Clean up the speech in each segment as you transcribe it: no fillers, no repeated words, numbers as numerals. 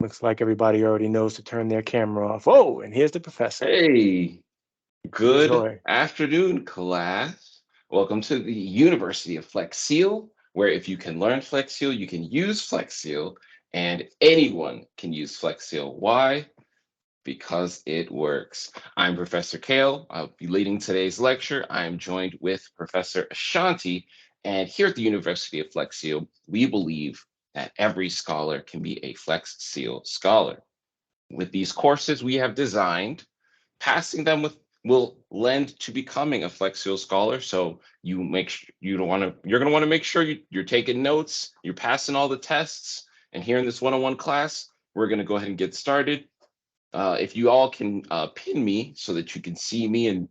Looks like everybody already knows to turn their camera off. Oh, and here's the professor. Hey, good Enjoy. afternoon, class. Welcome to the University of Flex Seal, where if you can learn Flex Seal, you can use Flex Seal, and anyone can use Flex Seal. Why? Because it works. I'm Professor Kale. I'll be leading today's lecture. I am joined with Professor Ashanti, and here at the University of Flex Seal, we believe that every scholar can be a Flex Seal scholar. With these courses we have designed, passing them with will lend to becoming a Flexio scholar. So you don't want to you're going to want to make sure you're taking notes, you're passing all the tests. And here in this one-on-one class, we're going to go ahead and get started. If you all can pin me so that you can see me and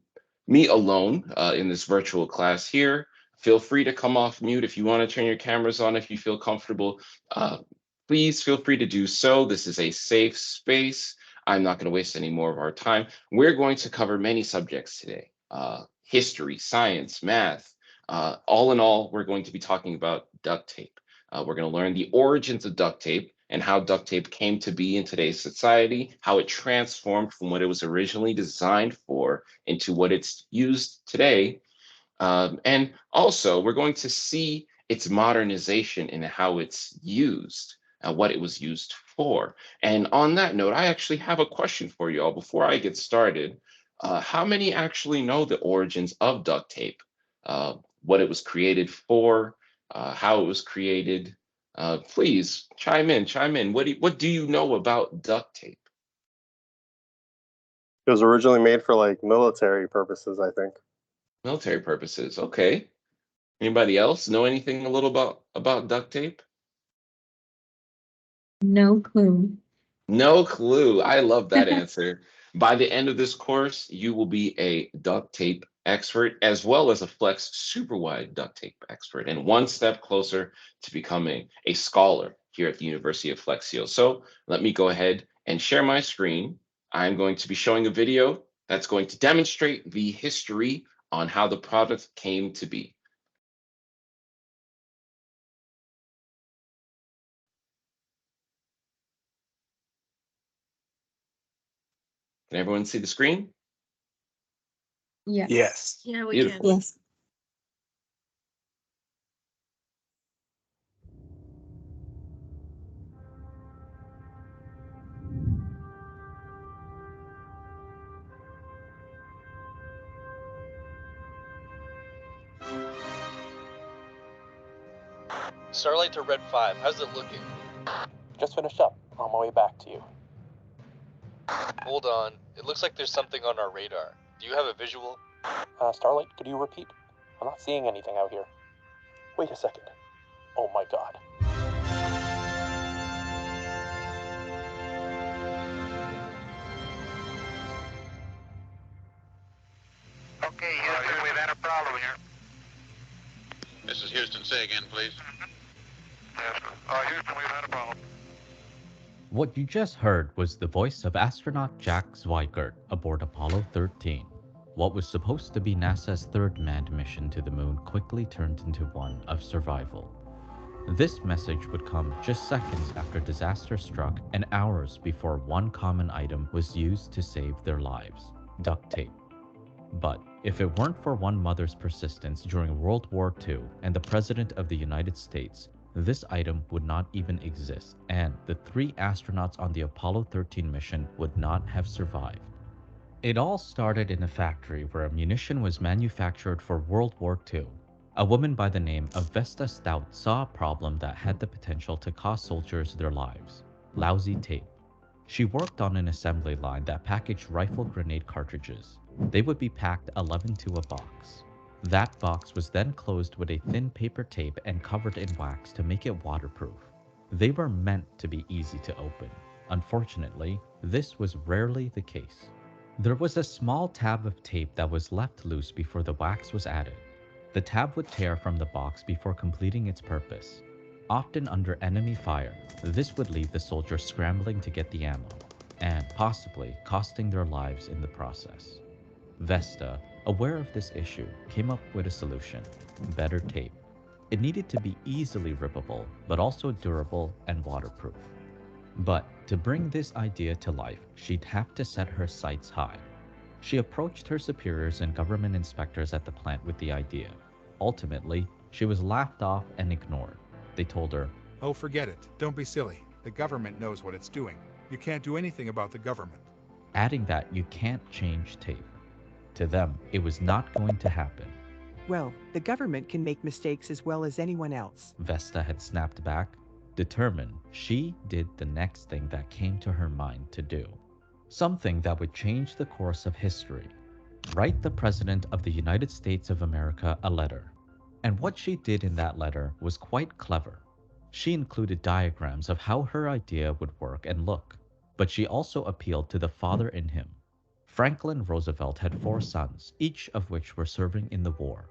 me alone in this virtual class here. Feel free to come off mute if you want to turn your cameras on if you feel comfortable. Uh, Please feel free to do so. This is a safe space. I'm not going to waste any more of our time. We're going to cover many subjects today: history, science, math. All in all, we're going to be talking about duct tape. We're going to learn the origins of duct tape and how duct tape came to be in today's society, how it transformed from what it was originally designed for into what it's used today. And also, we're going to see its modernization and how it's used, what it was used for. And on that note, I actually have a question for you all before I get started. How many actually know the origins of duct tape, what it was created for, how it was created? Please chime in, chime in. What do you know about duct tape? It was originally made for like military purposes, I think. Military purposes. Okay. Anybody else know anything a little about duct tape? No clue. No clue. I love that answer. By the end of this course, you will be a duct tape expert as well as a flex super wide duct tape expert, and one step closer to becoming a scholar here at the University of Flexio. So let me go ahead and share my screen. I'm going to be showing a video that's going to demonstrate the history on how the product came to be. Can everyone see the screen? Yes. Yes. Yeah, we Beautiful. can. Yes. Starlight to Red 5, how's it looking? Just finished up. On my way back to you. Hold on, it looks like there's something on our radar. Do you have a visual? Starlight, could you repeat? I'm not seeing anything out here. Wait a second. Oh my god. Okay, Houston, we've had a problem here. This is Houston. Say again, please. Yes, sir. Houston, we've had a problem. What you just heard was the voice of astronaut Jack Swigert aboard Apollo 13. What was supposed to be NASA's third manned mission to the moon quickly turned into one of survival. This message would come just seconds after disaster struck and hours before one common item was used to save their lives: duct tape. But if it weren't for one mother's persistence during World War II and the President of the United States, this item would not even exist, and the 3 astronauts on the Apollo 13 mission would not have survived. It all started in a factory where a munition was manufactured for World War II. A woman by the name of Vesta Stout saw a problem that had the potential to cost soldiers their lives: lousy tape. She worked on an assembly line that packaged rifle grenade cartridges. They would be packed 11 to a box. That box was then closed with a thin paper tape and covered in wax to make it waterproof. They were meant to be easy to open. Unfortunately, this was rarely the case. There was a small tab of tape that was left loose before the wax was added. The tab would tear from the box before completing its purpose. Often under enemy fire, this would leave the soldiers scrambling to get the ammo, and possibly costing their lives in the process. Vesta, aware of this issue, came up with a solution: better tape. It needed to be easily rippable, but also durable and waterproof. But To bring this idea to life, she'd have to set her sights high. She approached her superiors and government inspectors at the plant with the idea. Ultimately, she was laughed off and ignored. They told her, "Oh, forget it. Don't be silly. The government knows what it's doing. You can't do anything about the government." adding that you can't change tape. To them, it was not going to happen. Well, the government can make mistakes as well as anyone else. Vesta had snapped back. Determined, she did the next thing that came to her mind to do. Something that would change the course of history. Write the President of the United States of America a letter. And what she did in that letter was quite clever. She included diagrams of how her idea would work and look, but she also appealed to the father in him. Franklin Roosevelt had 4 sons, each of which were serving in the war.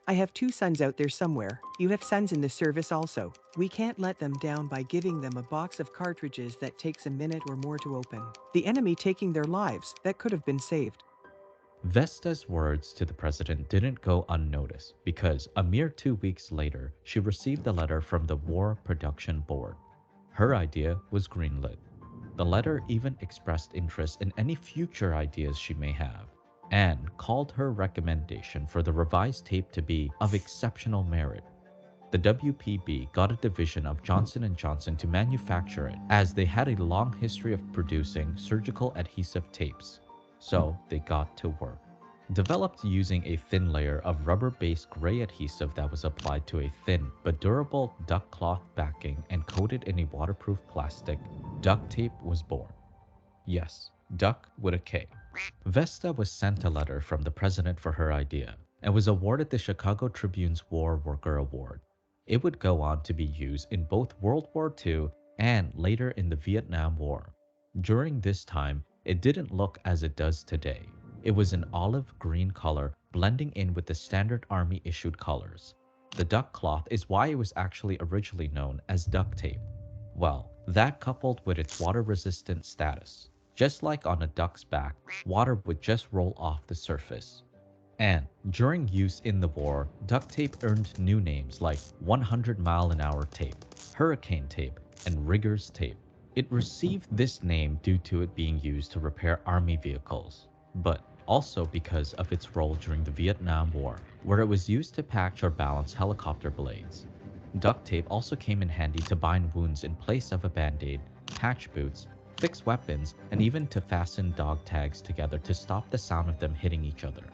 I have 2 sons out there somewhere. You have sons in the service also. We can't let them down by giving them a box of cartridges that takes a minute or more to open. The enemy taking their lives that could have been saved. Vesta's words to the president didn't go unnoticed because a mere 2 weeks later, she received a letter from the War Production Board. Her idea was greenlit. The letter even expressed interest in any future ideas she may have, and called her recommendation for the revised tape to be of exceptional merit. The WPB got a division of Johnson & Johnson to manufacture it, as they had a long history of producing surgical adhesive tapes. So they got to work. Developed using a thin layer of rubber-based gray adhesive that was applied to a thin but durable duct cloth backing and coated in a waterproof plastic, duct tape was born. Yes, duct with a K. Vesta was sent a letter from the president for her idea and was awarded the Chicago Tribune's War Worker Award. It would go on to be used in both World War II and later in the Vietnam War. During this time, it didn't look as it does today. It was an olive green color blending in with the standard army issued colors. The duct cloth is why it was actually originally known as duct tape. Well, that coupled with its water resistant status. Just like on a duck's back, water would just roll off the surface. And during use in the war, duct tape earned new names like 100-mile-an-hour tape, hurricane tape, and riggers tape. It received this name due to it being used to repair army vehicles, but also because of its role during the Vietnam War, where it was used to patch or balance helicopter blades. Duct tape also came in handy to bind wounds in place of a band-aid, patch boots, fix weapons, and even to fasten dog tags together to stop the sound of them hitting each other.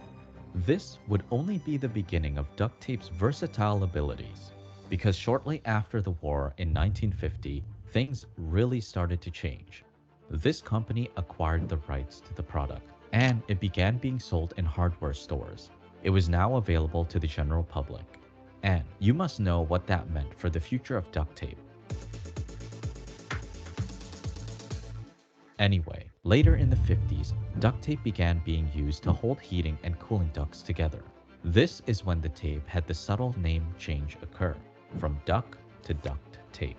This would only be the beginning of duct tape's versatile abilities, because shortly after the war in 1950, things really started to change. This company acquired the rights to the product, and it began being sold in hardware stores. It was now available to the general public. And you must know what that meant for the future of duct tape. Anyway, later in the 50s, duct tape began being used to hold heating and cooling ducts together. This is when the tape had the subtle name change occur, from duct to duct tape.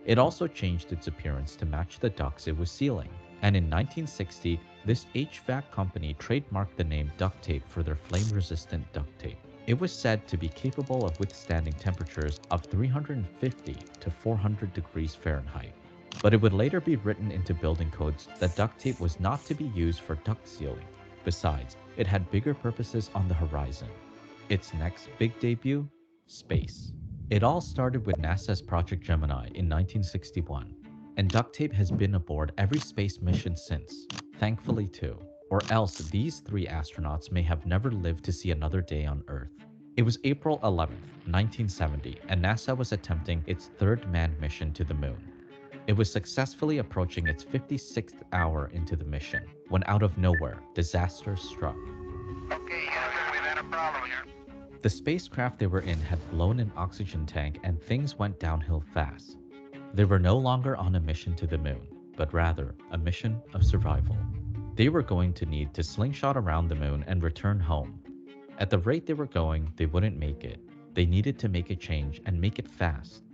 It also changed its appearance to match the ducts it was sealing, and in 1960, this HVAC company trademarked the name duct tape for their flame-resistant duct tape. It was said to be capable of withstanding temperatures of 350 to 400 degrees Fahrenheit. But it would later be written into building codes that duct tape was not to be used for duct sealing. Besides, it had bigger purposes on the horizon. Its next big debut? Space. It all started with NASA's Project Gemini in 1961, and duct tape has been aboard every space mission since, thankfully too, or else these 3 astronauts may have never lived to see another day on Earth. It was April 11th, 1970, and NASA was attempting its 3rd manned mission to the moon. It was successfully approaching its 56th hour into the mission, when out of nowhere, disaster struck. Okay, Houston, we've had a problem here. The spacecraft they were in had blown an oxygen tank and things went downhill fast. They were no longer on a mission to the moon, but rather a mission of survival. They were going to need to slingshot around the moon and return home. At the rate they were going, they wouldn't make it. They needed to make a change and make it fast.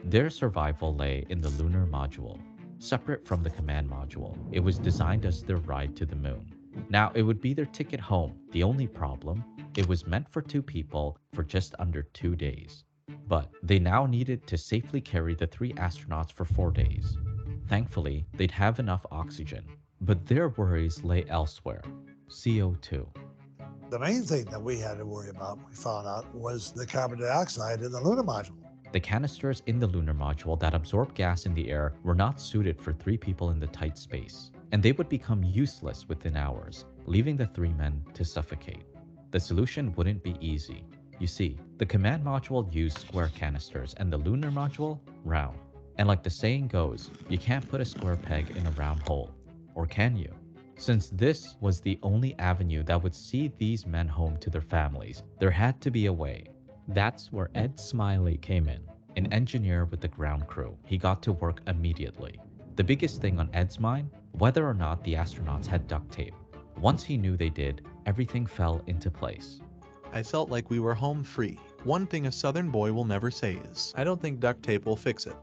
Their survival lay in the lunar module, separate from the command module. It was designed as their ride to the moon. Now, it would be their ticket home. The only problem, it was meant for 2 people for just under 2 days. But they now needed to safely carry the 3 astronauts for 4 days. Thankfully, they'd have enough oxygen. But their worries lay elsewhere. CO2. The main thing that we had to worry about, we found out, was the carbon dioxide in the lunar module. The canisters in the lunar module that absorb gas in the air were not suited for 3 people in the tight space, and they would become useless within hours, leaving the 3 men to suffocate. The solution wouldn't be easy. You see, the command module used square canisters and the lunar module, round. And like the saying goes, you can't put a square peg in a round hole. Or can you? Since this was the only avenue that would see these men home to their families, there had to be a way. That's where Ed Smiley came in, an engineer with the ground crew. He got to work immediately. The biggest thing on Ed's mind, whether or not the astronauts had duct tape. Once he knew they did, everything fell into place. I felt like we were home free. One thing a Southern boy will never say is, I don't think duct tape will fix it.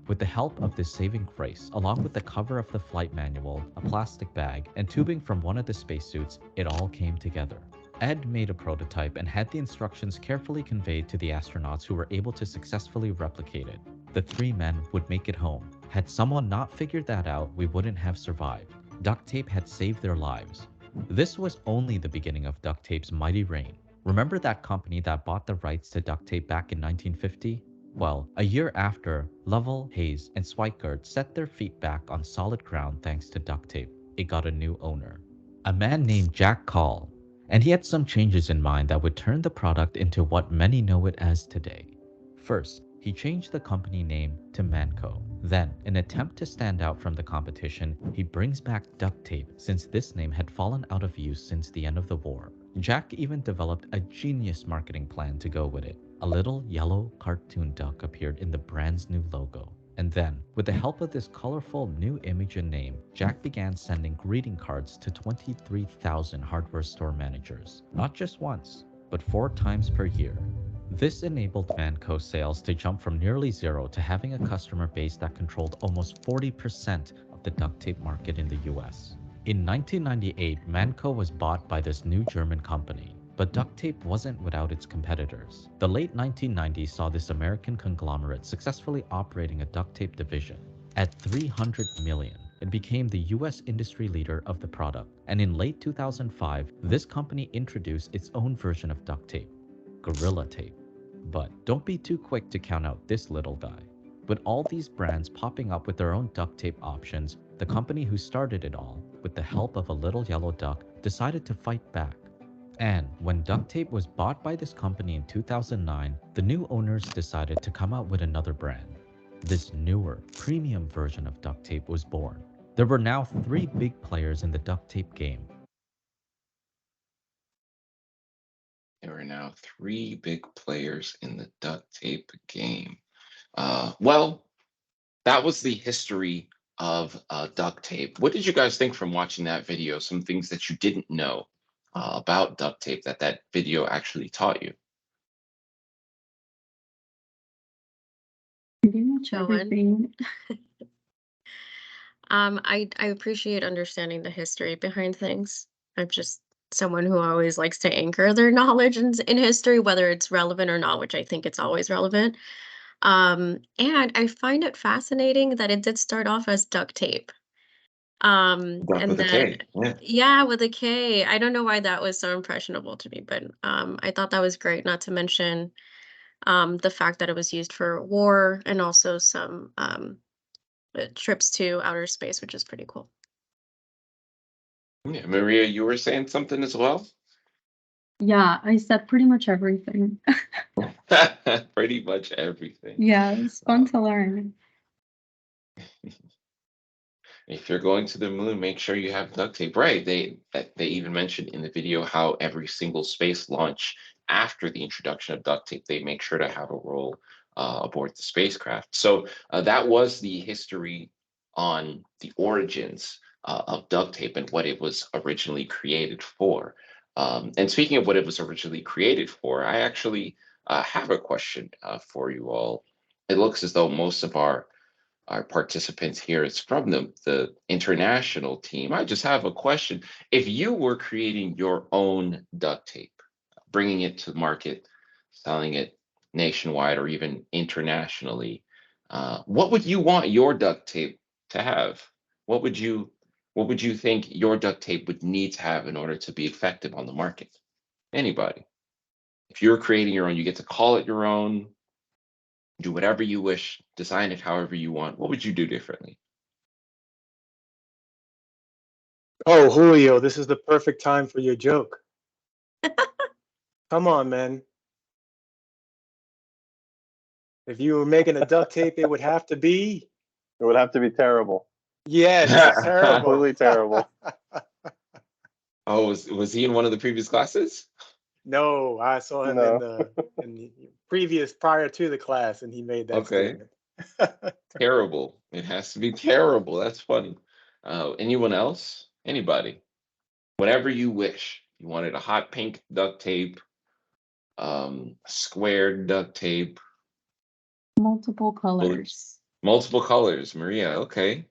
With the help of this saving grace, along with the cover of the flight manual, a plastic bag, and tubing from one of the spacesuits, it all came together. Ed made a prototype and had the instructions carefully conveyed to the astronauts who were able to successfully replicate it. The 3 men would make it home. Had someone not figured that out, we wouldn't have survived. Duct tape had saved their lives. This was only the beginning of duct tape's mighty reign. Remember that company that bought the rights to duct tape back in 1950? Well, a year after, Lovell, Hayes, and Schweikert set their feet back on solid ground thanks to duct tape. It got a new owner, a man named Jack Call, and he had some changes in mind that would turn the product into what many know it as today. First, he changed the company name to Manco. Then, in an attempt to stand out from the competition, he brings back duct tape since this name had fallen out of use since the end of the war. Jack even developed a genius marketing plan to go with it. A little yellow cartoon duck appeared in the brand's new logo. And then, with the help of this colorful new image and name, Jack began sending greeting cards to 23,000 hardware store managers. Not just once, but 4 times per year. This enabled Manco sales to jump from nearly zero to having a customer base that controlled almost 40% of the duct tape market in the US. In 1998, Manco was bought by this new German company. But duct tape wasn't without its competitors. The late 1990s saw this American conglomerate successfully operating a duct tape division. At $300 million, it became the US industry leader of the product. And in late 2005, this company introduced its own version of duct tape, Gorilla Tape. But don't be too quick to count out this little guy. With all these brands popping up with their own duct tape options, the company who started it all, with the help of a little yellow duck, decided to fight back. And when duct tape was bought by this company in 2009, the new owners decided to come out with another brand. This newer, premium version of duct tape was born. There were now 3 big players in the duct tape game. There are now 3 big players in the duct tape game. Well, that was the history of duct tape. What did you guys think from watching that video? Some things that you didn't know about duct tape that video actually taught you? Pretty much Go on. everything. I appreciate understanding the history behind things. I'm just someone who always likes to anchor their knowledge in history, whether it's relevant or not, which I think it's always relevant. And I find it fascinating that it did start off as duct tape. Duck And with a then, K. Yeah. yeah, with a K. I don't know why that was so impressionable to me, but I thought that was great. Not to mention the fact that it was used for war and also some trips to outer space, which is pretty cool. Yeah, Maria, you were saying something as well? Yeah, I said pretty much everything. Pretty much everything. Yeah, it's fun to learn. If you're going to the moon, make sure you have duct tape. Right. They even mentioned in the video how every single space launch after the introduction of duct tape, they make sure to have a roll aboard the spacecraft. So that was the history on the origins of duct tape and what it was originally created for. And speaking of what it was originally created for, I actually have a question for you all. It looks as though most of our participants here is from the international team. I just have a question. If you were creating your own duct tape, bringing it to market, selling it nationwide or even internationally, what would you want your duct tape to have? What would you think your duct tape would need to have in order to be effective on the market? Anybody. If you're creating your own, you get to call it your own, do whatever you wish, design it however you want. What would you do differently? Oh, Julio, this is the perfect time for your joke. Come on, man. If you were making a duct tape, it would have to be. It would have to be terrible. Yes, terrible. Completely terrible. Oh, was he in one of the previous classes? No, I saw him No. in the previous prior to the class, and he made that Okay. statement. Terrible. It has to be terrible. That's funny. Anyone else? Anybody? Whatever you wish. You wanted a hot pink duct tape, squared duct tape, Multiple colors. multiple colors. Maria, okay.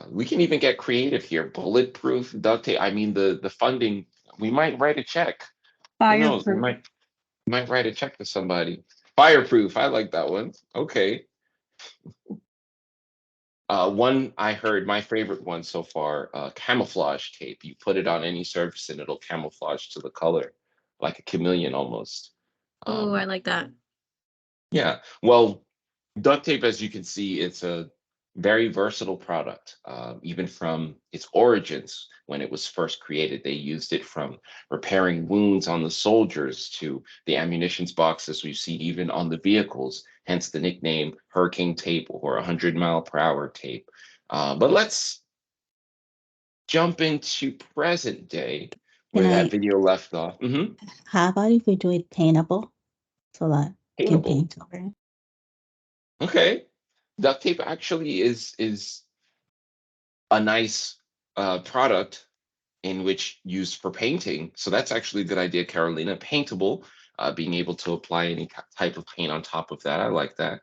We can even get creative here. Bulletproof duct tape. I mean, the funding. We might write a check. Who knows? We Fireproof. might write a check to somebody. Fireproof. I like that one. Okay. One I heard, my favorite one so far, camouflage tape. You put it on any surface and it'll camouflage to the color, like a chameleon almost. Oh, I like that. Yeah. Well, duct tape, as you can see, it's a very versatile product. Even from its origins, when it was first created, they used it from repairing wounds on the soldiers to the ammunitions boxes we've seen even on the vehicles, hence the nickname Hurricane Tape or 100-mile-per-hour tape. But let's jump into present day, where that video left off. How about if we do it paintable so that we can Paintable. paint over it? Okay. Duct tape actually is a nice product in which used for painting. So that's actually a good idea, Carolina. Paintable, being able to apply any type of paint on top of that. I like that.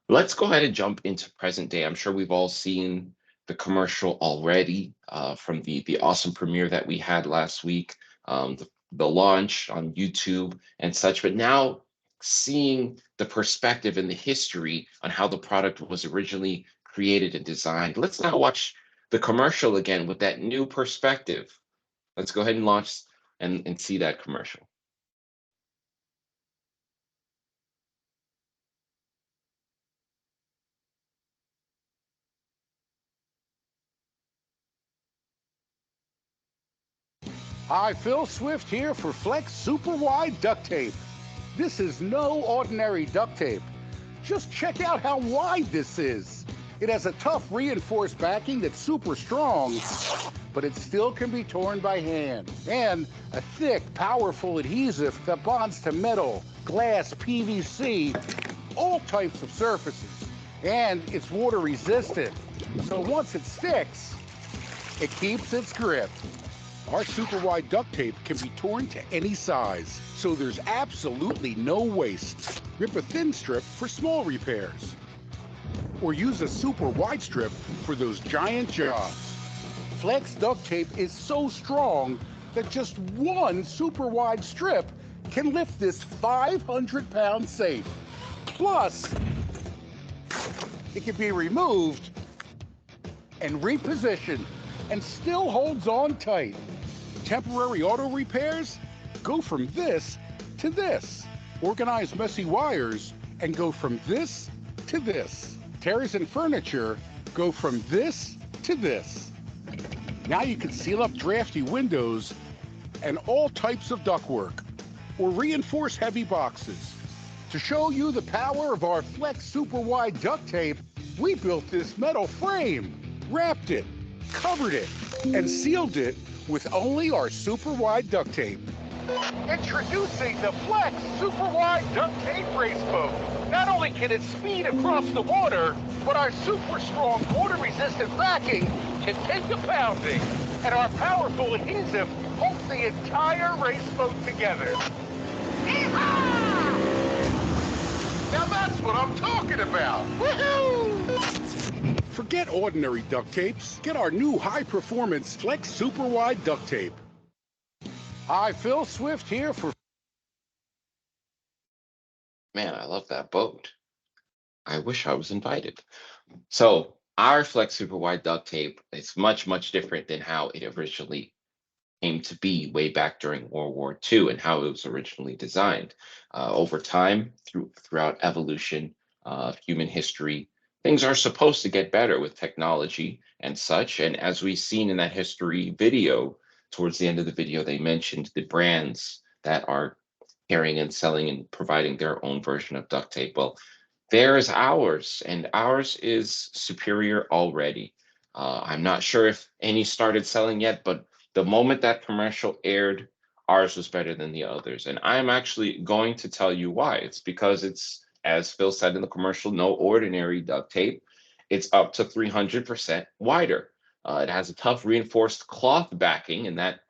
Let's go ahead and jump into present day. I'm sure we've all seen the commercial already from the awesome premiere that we had last week, the launch on YouTube and such. But now seeing the perspective and the history on how the product was originally created and designed. Let's now watch the commercial again with that new perspective. Let's go ahead and launch and see that commercial. Hi, Phil Swift here for Flex Super Wide Duct Tape. This is no ordinary duct tape. Just check out how wide this is. It has a tough reinforced backing that's super strong, but it still can be torn by hand. And a thick, powerful adhesive that bonds to metal, glass, PVC, all types of surfaces. And it's water resistant, so once it sticks, it keeps its grip. Our super wide duct tape can be torn to any size, so there's absolutely no waste. Rip a thin strip for small repairs, or use a super wide strip for those giant jobs. Flex duct tape is so strong that just one super wide strip can lift this 500-pound safe. Plus, it can be removed and repositioned and still holds on tight. Temporary auto repairs go from this to this. Organize messy wires and go from this to this. Tears in furniture go from this to this. Now you can seal up drafty windows and all types of ductwork, or reinforce heavy boxes. To show you the power of our Flex Super Wide duct tape, we built this metal frame, wrapped it, covered it, and sealed it with only our super wide duct tape. Introducing the Flex Super Wide Duct Tape Race Boat. Not only can it speed across the water, but our super strong water-resistant backing can take a pounding. And our powerful adhesive holds the entire race boat together. Yeehaw! Now that's what I'm talking about. Woohoo! Forget ordinary duct tapes. Get our new high-performance Flex Super Wide Duct Tape. Hi, Phil Swift here for... Man, I love that boat. I wish I was invited. So our Flex Super Wide duct tape is much, much different than how it originally came to be way back during World War II and how it was originally designed. Over time, throughout evolution of human history, things are supposed to get better with technology and such. And as we've seen in that history video, towards the end of the video, they mentioned the brands that are carrying and selling and providing their own version of duct tape. Well, there is ours, and ours is superior already. I'm not sure if any started selling yet, but the moment that commercial aired, ours was better than the others. And I'm actually going to tell you why. It's because it's, as Phil said in the commercial, no ordinary duct tape. It's up to 300% wider. It has a tough reinforced cloth backing, and that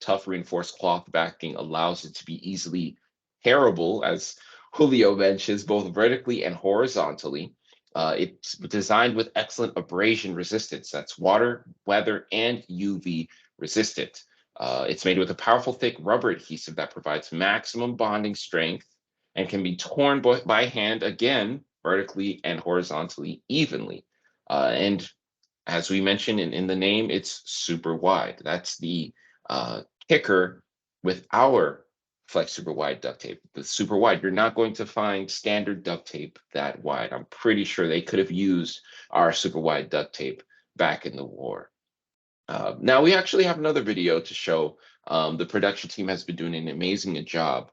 tough reinforced cloth backing allows it to be easily tearable, as Julio mentions, both vertically and horizontally. It's designed with excellent abrasion resistance. That's water, weather, and UV resistant. It's made with a powerful thick rubber adhesive that provides maximum bonding strength and can be torn by hand, again, vertically and horizontally evenly. And as we mentioned in the name, it's super wide. That's the kicker with our Flex Super Wide duct tape. The super wide, you're not going to find standard duct tape that wide. I'm pretty sure they could have used our super wide duct tape back in the war. Now we actually have another video to show. The production team has been doing an amazing job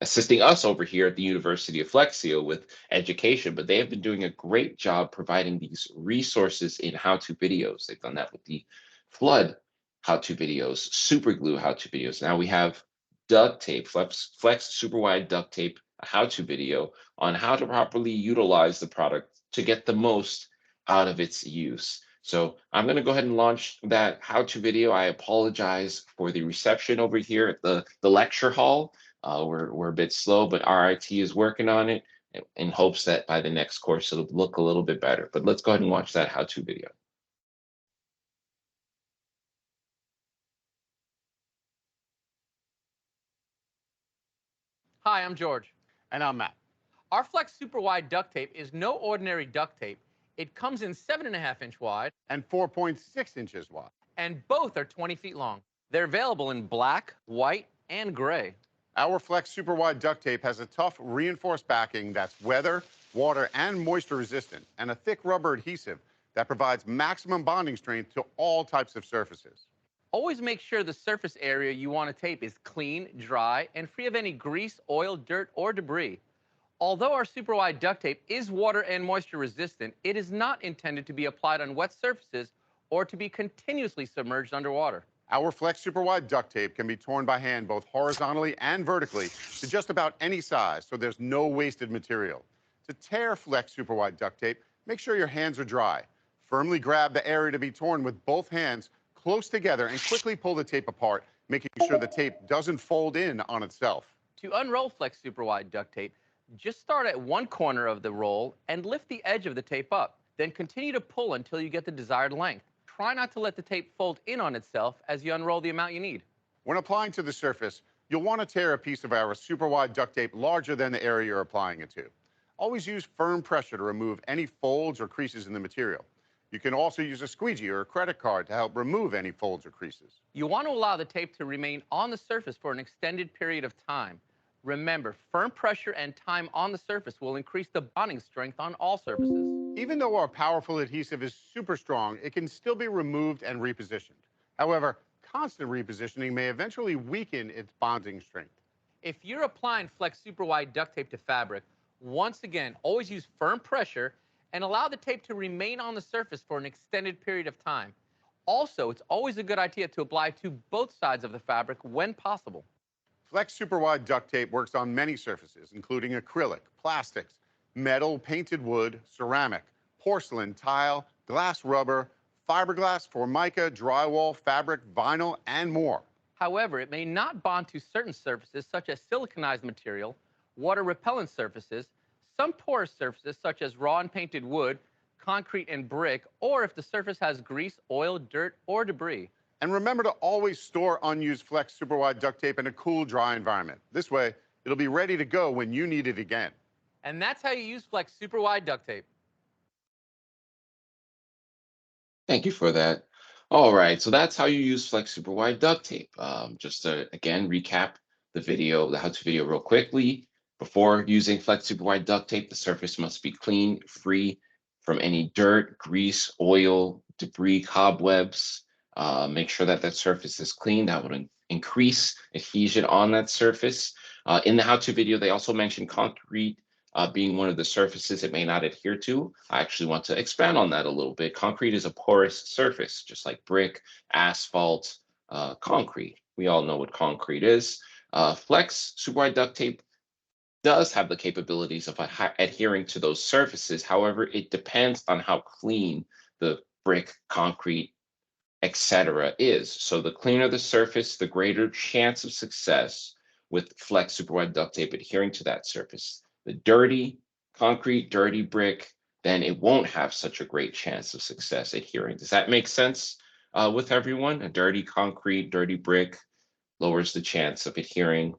assisting us over here at the University of Flexio with education, but they have been doing a great job providing these resources in how-to videos. They've done that with the flood how-to videos, super glue how-to videos. Now we have duct tape, flex super wide duct tape, a how-to video on how to properly utilize the product to get the most out of its use. So I'm going to go ahead and launch that how-to video. I apologize for the reception over here at the lecture hall. We're a bit slow, but RIT is working on it in hopes that by the next course it'll look a little bit better. But let's go ahead and watch that how-to video. Hi, I'm George. And I'm Matt. Our Flex Super Wide duct tape is no ordinary duct tape. It comes in 7.5-inch wide And 4.6 inches wide. and both are 20 feet long. They're available in black, white, and gray. Our Flex Super Wide duct tape has a tough reinforced backing that's weather, water, and moisture resistant, and a thick rubber adhesive that provides maximum bonding strength to all types of surfaces. Always make sure the surface area you want to tape is clean, dry, and free of any grease, oil, dirt, or debris. Although our super wide duct tape is water and moisture resistant, it is not intended to be applied on wet surfaces or to be continuously submerged underwater. Our Flex Super Wide duct tape can be torn by hand both horizontally and vertically to just about any size, so there's no wasted material. To tear Flex Super Wide duct tape, make sure your hands are dry. Firmly grab the area to be torn with both hands close together and quickly pull the tape apart, making sure the tape doesn't fold in on itself. To unroll Flex Super Wide duct tape, just start at one corner of the roll and lift the edge of the tape up. Then continue to pull until you get the desired length. Try not to let the tape fold in on itself as you unroll the amount you need. When applying to the surface, you'll want to tear a piece of our super wide duct tape larger than the area you're applying it to. Always use firm pressure to remove any folds or creases in the material. You can also use a squeegee or a credit card to help remove any folds or creases. You want to allow the tape to remain on the surface for an extended period of time. Remember, firm pressure and time on the surface will increase the bonding strength on all surfaces. Even though our powerful adhesive is super strong, it can still be removed and repositioned. However, constant repositioning may eventually weaken its bonding strength. If you're applying Flex Super Wide duct tape to fabric, once again, always use firm pressure and allow the tape to remain on the surface for an extended period of time. Also, it's always a good idea to apply to both sides of the fabric when possible. Flex Super Wide duct tape works on many surfaces, including acrylic, plastics, metal, painted wood, ceramic, porcelain, tile, glass rubber, fiberglass, formica, drywall, fabric, vinyl, and more. However, it may not bond to certain surfaces such as siliconized material, water-repellent surfaces, some porous surfaces such as raw and painted wood, concrete and brick, or if the surface has grease, oil, dirt, or debris. And remember to always store unused Flex Super Wide duct tape in a cool, dry environment. This way, it'll be ready to go when you need it again. And that's how you use Flex super wide duct tape. Thank you for that. All right, so that's how you use Flex Super Wide duct tape. Just to again recap the video, the how-to video real quickly. Before using Flex Super Wide duct tape, the surface must be clean, free from any dirt, grease, oil, debris, cobwebs. Make sure that that surface is clean. That would increase adhesion on that surface. In the how-to video, they also mentioned concrete being one of the surfaces it may not adhere to. I actually want to expand on that a little bit. Concrete is a porous surface, just like brick, asphalt, concrete. We all know what concrete is. Flex super wide duct tape does have the capabilities of adhering to those surfaces. However, it depends on how clean the brick, concrete, etc. is. So the cleaner the surface, the greater chance of success with Flex super wide duct tape adhering to that surface. The dirty concrete, dirty brick, then it won't have such a great chance of success adhering. Does that make sense with everyone? A dirty concrete, dirty brick lowers the chance of adhering.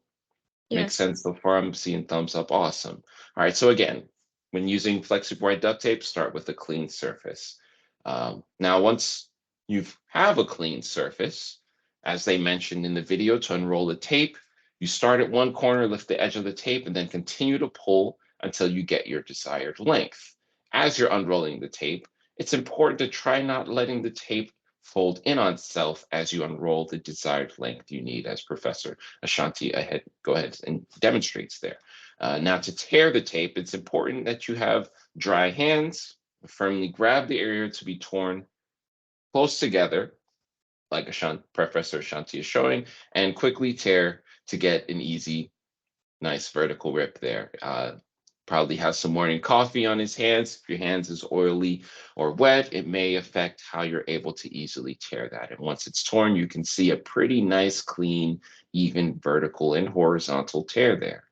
Makes sense so far? I'm seeing thumbs up. Awesome. All right, so again, when using Flex super wide duct tape, start with a clean surface. Now, once you have a clean surface, as they mentioned in the video, to unroll the tape, you start at one corner, lift the edge of the tape, and then continue to pull until you get your desired length. As you're unrolling the tape, it's important to try not letting the tape fold in on itself as you unroll the desired length you need, as Professor Ashanti go ahead and demonstrates there. Now, to tear the tape, it's important that you have dry hands, firmly grab the area to be torn close together, like Professor Ashanti is showing, and quickly tear to get an easy, nice vertical rip there. Probably has some morning coffee on his hands. If your hands is oily or wet, it may affect how you're able to easily tear that. And once it's torn, you can see a pretty nice, clean, even vertical and horizontal tear there.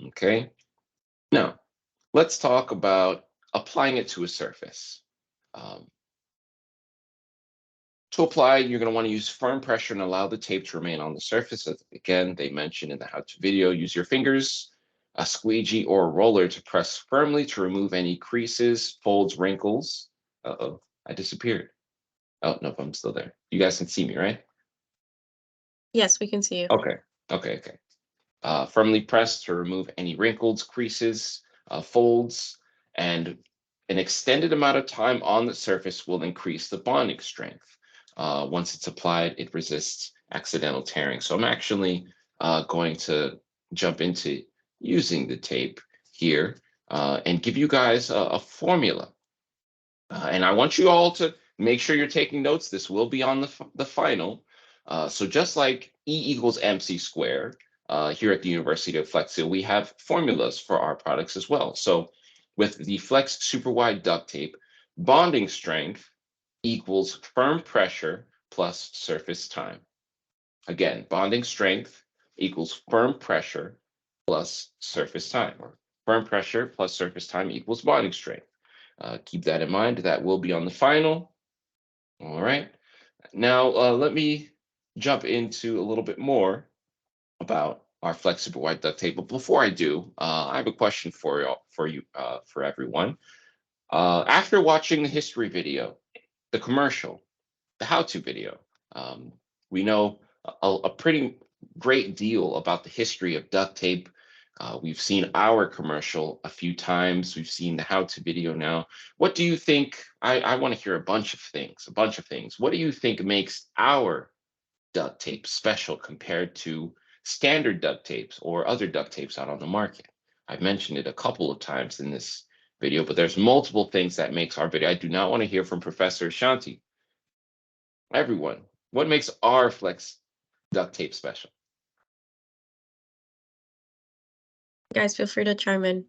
Okay. Now, let's talk about applying it to a surface. To apply, you're going to want to use firm pressure and allow the tape to remain on the surface. Again, they mentioned in the how-to video, use your fingers, a squeegee, or a roller to press firmly to remove any creases, folds, wrinkles. Uh-oh, I disappeared. Oh, no, I'm still there. You guys can see me, right? Yes, we can see you. Okay. Firmly press to remove any wrinkles, creases, folds, and an extended amount of time on the surface will increase the bonding strength. Once it's applied, it resists accidental tearing. So I'm actually going to jump into using the tape here and give you guys a formula. And I want you all to make sure you're taking notes. This will be on the final. So just like E equals MC squared, here at the University of Flex Seal, we have formulas for our products as well. So with the Flex super wide duct tape, bonding strength equals firm pressure plus surface time. Again, bonding strength equals firm pressure plus surface time, or firm pressure plus surface time equals bonding strength. Keep that in mind. That will be on the final. All right. Now, let me jump into a little bit more about our Flex super wide duct tape. But before I do, I have a question for everyone. After watching the history video, the commercial, the how-to video, we know a pretty great deal about the history of duct tape. We've seen our commercial a few times. We've seen the how-to video now. What do you think? I want to hear a bunch of things. What do you think makes our duct tape special compared to standard duct tapes or other duct tapes out on the market? I've mentioned it a couple of times in this video, but there's multiple things that makes our video. I do not want to hear from Professor Shanti. Everyone, what makes our Flex duct tape special? Guys, feel free to chime in.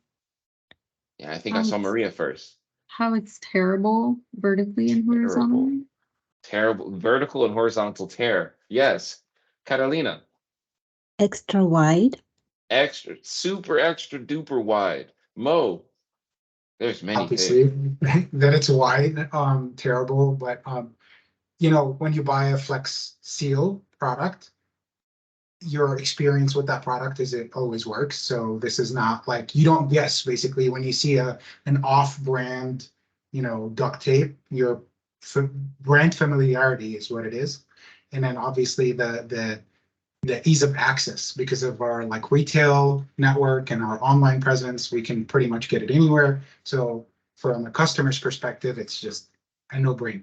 Yeah, I think I saw Maria first. How it's terrible vertically and horizontally. Terrible vertical and horizontal tear. Yes. Carolina. Extra wide. Extra, super extra duper wide. Mo. There's many Obviously, things. that it's wide, terrible, but you know, when you buy a Flex Seal product, your experience with that product is it always works. So this is not like you don't guess basically when you see an off-brand, duct tape, your brand familiarity is what it is. And then obviously the ease of access because of our like retail network and our online presence, we can pretty much get it anywhere. So from a customer's perspective, it's just a no-brainer.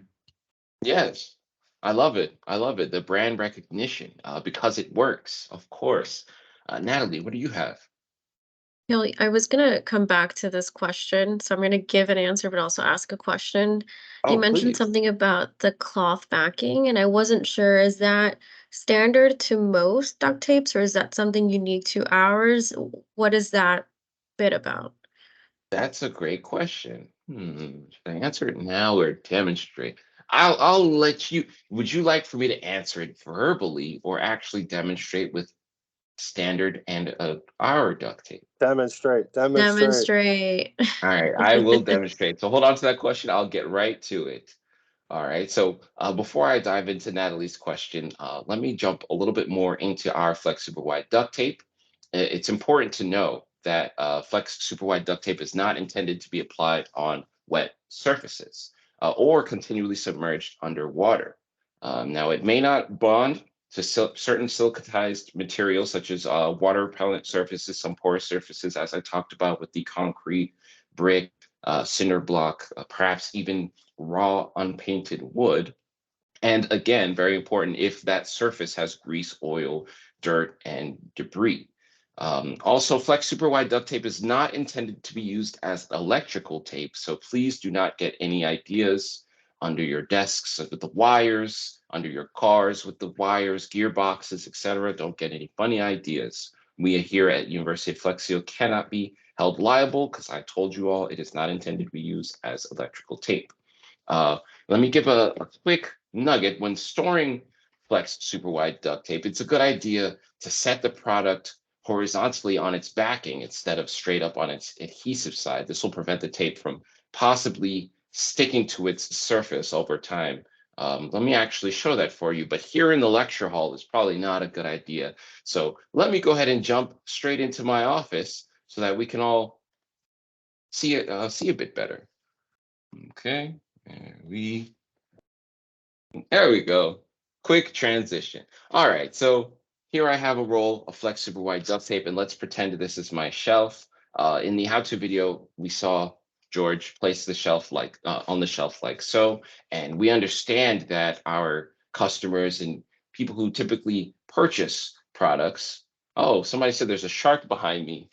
Yes, I love it. I love it. The brand recognition, because it works, of course. Natalie, what do you have? Kelly, I was gonna come back to this question, so I'm gonna give an answer, but also ask a question. You Oh, mentioned please. something about the cloth backing, and I wasn't sure, is that standard to most duct tapes, or is that something unique to ours? What is that bit about? That's a great question. Should I answer it now or demonstrate? I'll let you. Would you like for me to answer it verbally or actually demonstrate with standard and our duct tape? Demonstrate. Demonstrate. All right, I will demonstrate. So hold on to that question. I'll get right to it. All right. So before I dive into Natalie's question, let me jump a little bit more into our Flex Super Wide duct tape. It's important to know that Flex Super Wide duct tape is not intended to be applied on wet surfaces or continually submerged underwater. Now, it may not bond to certain silicatized materials such as water repellent surfaces, some porous surfaces, as I talked about with the concrete, brick, cinder block, perhaps even raw unpainted wood. And again, very important if that surface has grease, oil, dirt, and debris. Also, Flex Super Wide duct tape is not intended to be used as electrical tape, so please do not get any ideas under your desks with the wires, under your cars with the wires, gearboxes, etc. Don't get any funny ideas. We here at University of Flex Seal cannot be held liable because I told you all it is not intended to be used as electrical tape. Let me give a quick nugget. When storing Flex Super Wide duct tape, it's a good idea to set the product horizontally on its backing instead of straight up on its adhesive side. This will prevent the tape from possibly sticking to its surface over time. Let me actually show that for you, but here in the lecture hall is probably not a good idea. So let me go ahead and jump straight into my office so that we can all see it, see a bit better. Okay. There we go. Quick transition. All right, so here I have a roll of Flex Super Wide duct tape, and let's pretend this is my shelf. In the how-to video, we saw George place the shelf like on the shelf like so, and we understand that our customers and people who typically purchase products. Oh, somebody said there's a shark behind me.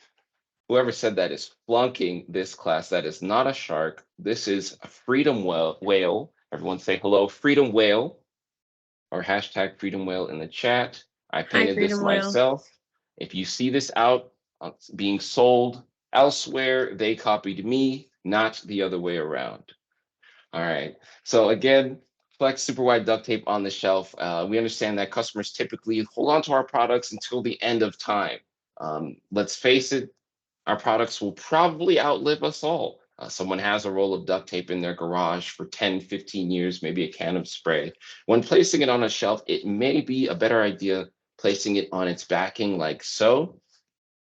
Whoever said that is flunking this class. That is not a shark. This is a freedom whale. Everyone say hello, freedom whale, or hashtag freedom whale in the chat. I Hi, painted this Freedom Whale. myself. If you see this out being sold elsewhere, they copied me, not the other way around. All right. So again, Flex Super Wide duct tape on the shelf. We understand that customers typically hold on to our products until the end of time. Let's face it, our products will probably outlive us all. Someone has a roll of duct tape in their garage for 10, 15 years, maybe a can of spray. When placing it on a shelf, it may be a better idea placing it on its backing like so,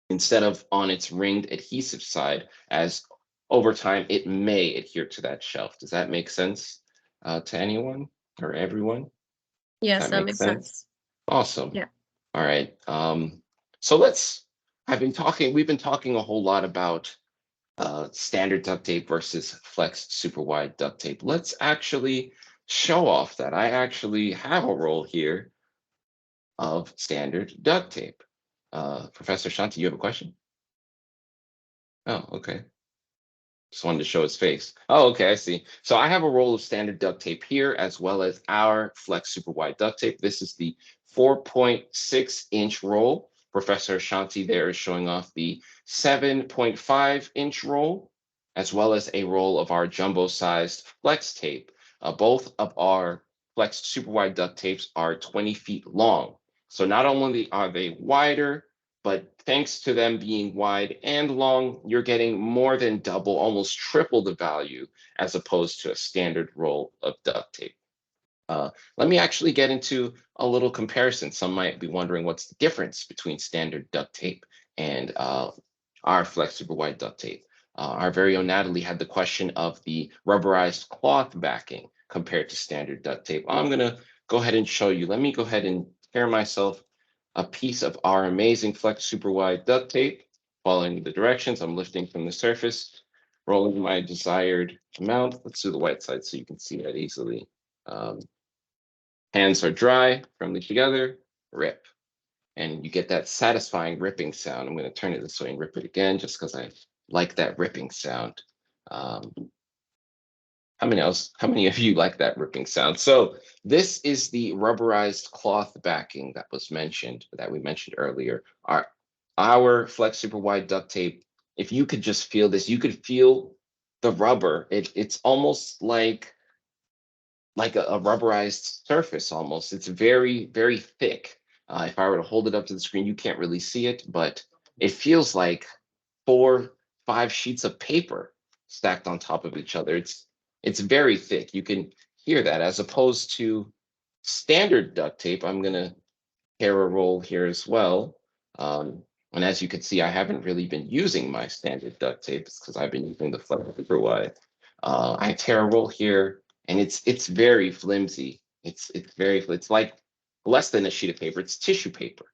instead of on its ringed adhesive side, as over time it may adhere to that shelf. Does that make sense to anyone or everyone? Does Yes, that that make makes sense? sense. Awesome. Yeah. All right. So we've been talking a whole lot about standard duct tape versus Flex Super Wide duct tape. Let's actually show off that I actually have a roll here of standard duct tape. Professor Shanti, you have a question? Oh, okay. Just wanted to show his face. Oh, okay, I see. So I have a roll of standard duct tape here, as well as our Flex Super Wide duct tape. This is the 4.6-inch roll. Professor Shanti there is showing off the 7.5-inch roll, as well as a roll of our jumbo-sized Flex tape. Both of our Flex Super Wide duct tapes are 20 feet long. So not only are they wider, but thanks to them being wide and long, you're getting more than double, almost triple the value as opposed to a standard roll of duct tape. Let me actually get into a little comparison. Some might be wondering what's the difference between standard duct tape and our Flex Super Wide duct tape. Our very own Natalie had the question of the rubberized cloth backing compared to standard duct tape. I'm gonna go ahead and show you. Let me go ahead and tear myself a piece of our amazing Flex Super Wide duct tape. Following the directions, I'm lifting from the surface, rolling my desired amount. Let's do the white side so you can see that easily. Hands are dry, firmly together, rip. And you get that satisfying ripping sound. I'm going to turn it this way and rip it again just because I like that ripping sound. How many of you like that ripping sound? So this is the rubberized cloth backing that we mentioned earlier. Our Flex Super Wide duct tape, if you could just feel this, you could feel the rubber. It's almost like a rubberized surface almost. It's very, very thick. If I were to hold it up to the screen, you can't really see it, but it feels like 4, 5 sheets of paper stacked on top of each other. It's very thick. You can hear that as opposed to standard duct tape. I'm gonna tear a roll here as well. And as you can see, I haven't really been using my standard duct tape because I've been using the Flex Super Wide. I tear a roll here, and it's very flimsy. It's like less than a sheet of paper. It's tissue paper.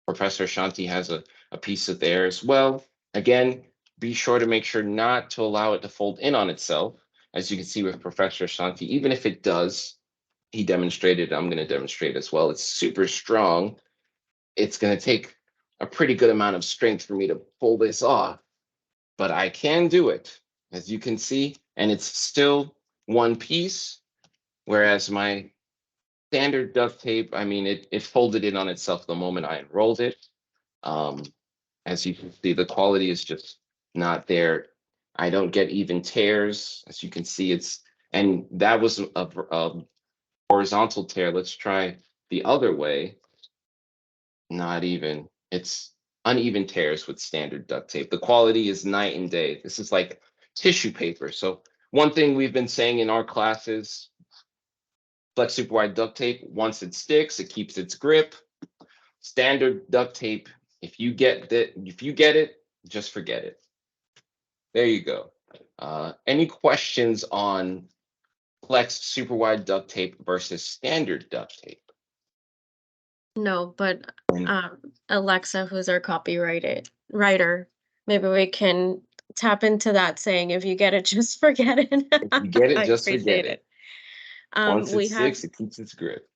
Professor Shanti has a piece of there as well. Again, be sure to make sure not to allow it to fold in on itself. As you can see with Professor Shanti, even if it does, he demonstrated, I'm going to demonstrate as well. It's super strong. It's going to take a pretty good amount of strength for me to pull this off, but I can do it, as you can see, and it's still one piece, whereas my standard duct tape, I mean, it folded in on itself the moment I enrolled it. As you can see, the quality is just not there. I don't get even tears. As you can see, and that was a horizontal tear. Let's try the other way. Not even. It's uneven tears with standard duct tape. The quality is night and day. This is like tissue paper. So one thing we've been saying in our classes, Flex Super Wide duct tape, once it sticks, it keeps its grip. Standard duct tape, if you get it, just forget it. There you go. Any questions on Flex Super Wide duct tape versus standard duct tape? No, but Alexa, who's our writer, maybe we can tap into that saying, if you get it, just forget it. If you get it, I just forget appreciate it. it. Once it We have sticks, it keeps its grip.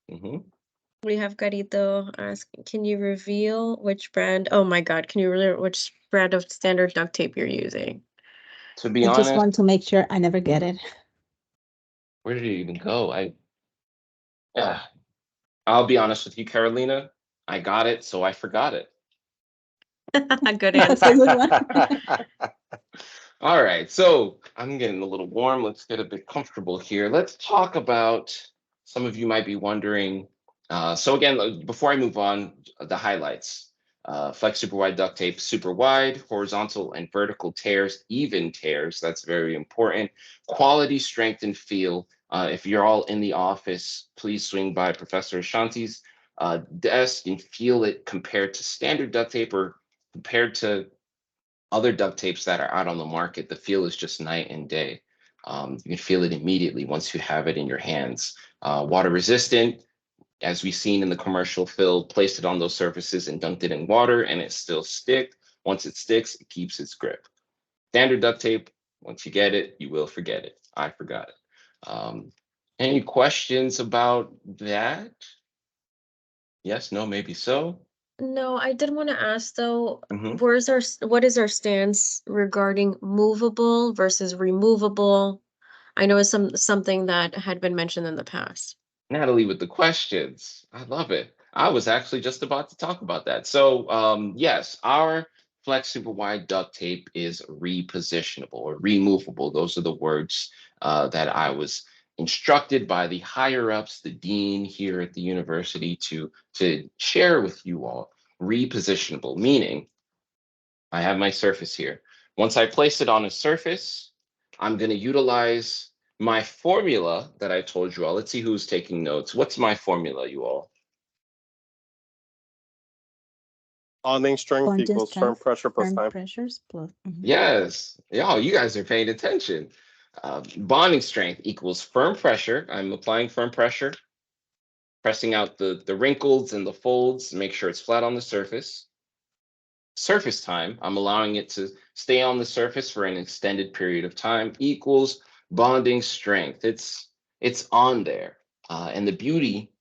we have Garito asking, can you reveal which brand? Oh my God, can you reveal which brand of standard duct tape you're using? To be I just honest, want to make sure I never get it. where did it even go? I'll be honest with you, Carolina. I got it, so I forgot it. Good That's a answer. good one. All right, so I'm getting a little warm. Let's get a bit comfortable here. Let's talk about, some of you might be wondering. So again, before I move on, the highlights. Flex Super Wide duct tape, super wide, horizontal and vertical tears, even tears. That's very important. Quality, strength, and feel. If you're all in the office, please swing by Professor Ashanti's desk and feel it compared to standard duct tape or compared to other duct tapes that are out on the market. The feel is just night and day. You can feel it immediately once you have it in your hands. Water resistant, as we've seen in the commercial, Phil placed it on those surfaces and dunked it in water and it still stick. Once it sticks, it keeps its grip. Standard duct tape, once you get it, you will forget it. I forgot it. Any questions about that? Yes, no, maybe so. No, I did want to ask though, Mhm. what is our stance regarding movable versus removable? I know it's something that had been mentioned in the past. Natalie with the questions. I love it. I was actually just about to talk about that. So yes, our Flex Super Wide duct tape is repositionable or removable. Those are the words that I was instructed by the higher ups, the dean here at the university to share with you all. Repositionable, meaning I have my surface here. Once I place it on a surface, I'm going to utilize my formula that I told you all, let's see who's taking notes. What's my formula, you all? Bonding strength Bonding equals firm strength, pressure plus firm time. pressures plus. Yes. Yeah, you guys are paying attention. Bonding strength equals firm pressure. I'm applying firm pressure, pressing out the wrinkles and the folds, make sure it's flat on the surface. Surface time, I'm allowing it to stay on the surface for an extended period of time, equals bonding strength. It's on there. And the beauty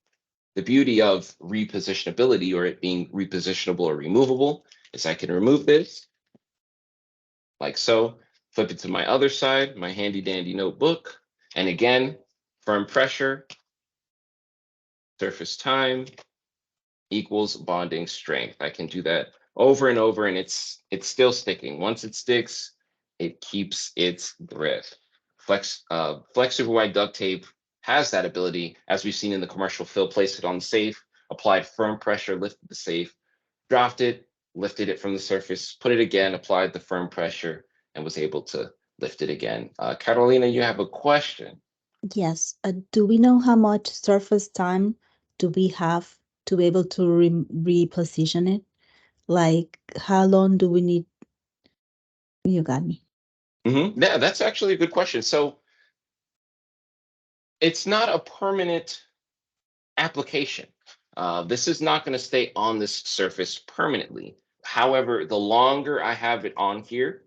of repositionability, or it being repositionable or removable, is I can remove this like so, flip it to my other side, my handy dandy notebook, and again, firm pressure, surface time equals bonding strength. I can do that over and over, and it's still sticking. Once it sticks, it keeps its grip. Flex super wide duct tape has that ability, as we've seen in the commercial fill. Place it on the safe, applied firm pressure, lifted the safe, dropped it, lifted it from the surface, put it again, applied the firm pressure, and was able to lift it again. Carolina, you have a question. Yes. Do we know how much surface time do we have to be able to reposition it? Like, how long do we need? You got me. Yeah, that's actually a good question. So it's not a permanent application. This is not going to stay on this surface permanently. However, the longer I have it on here,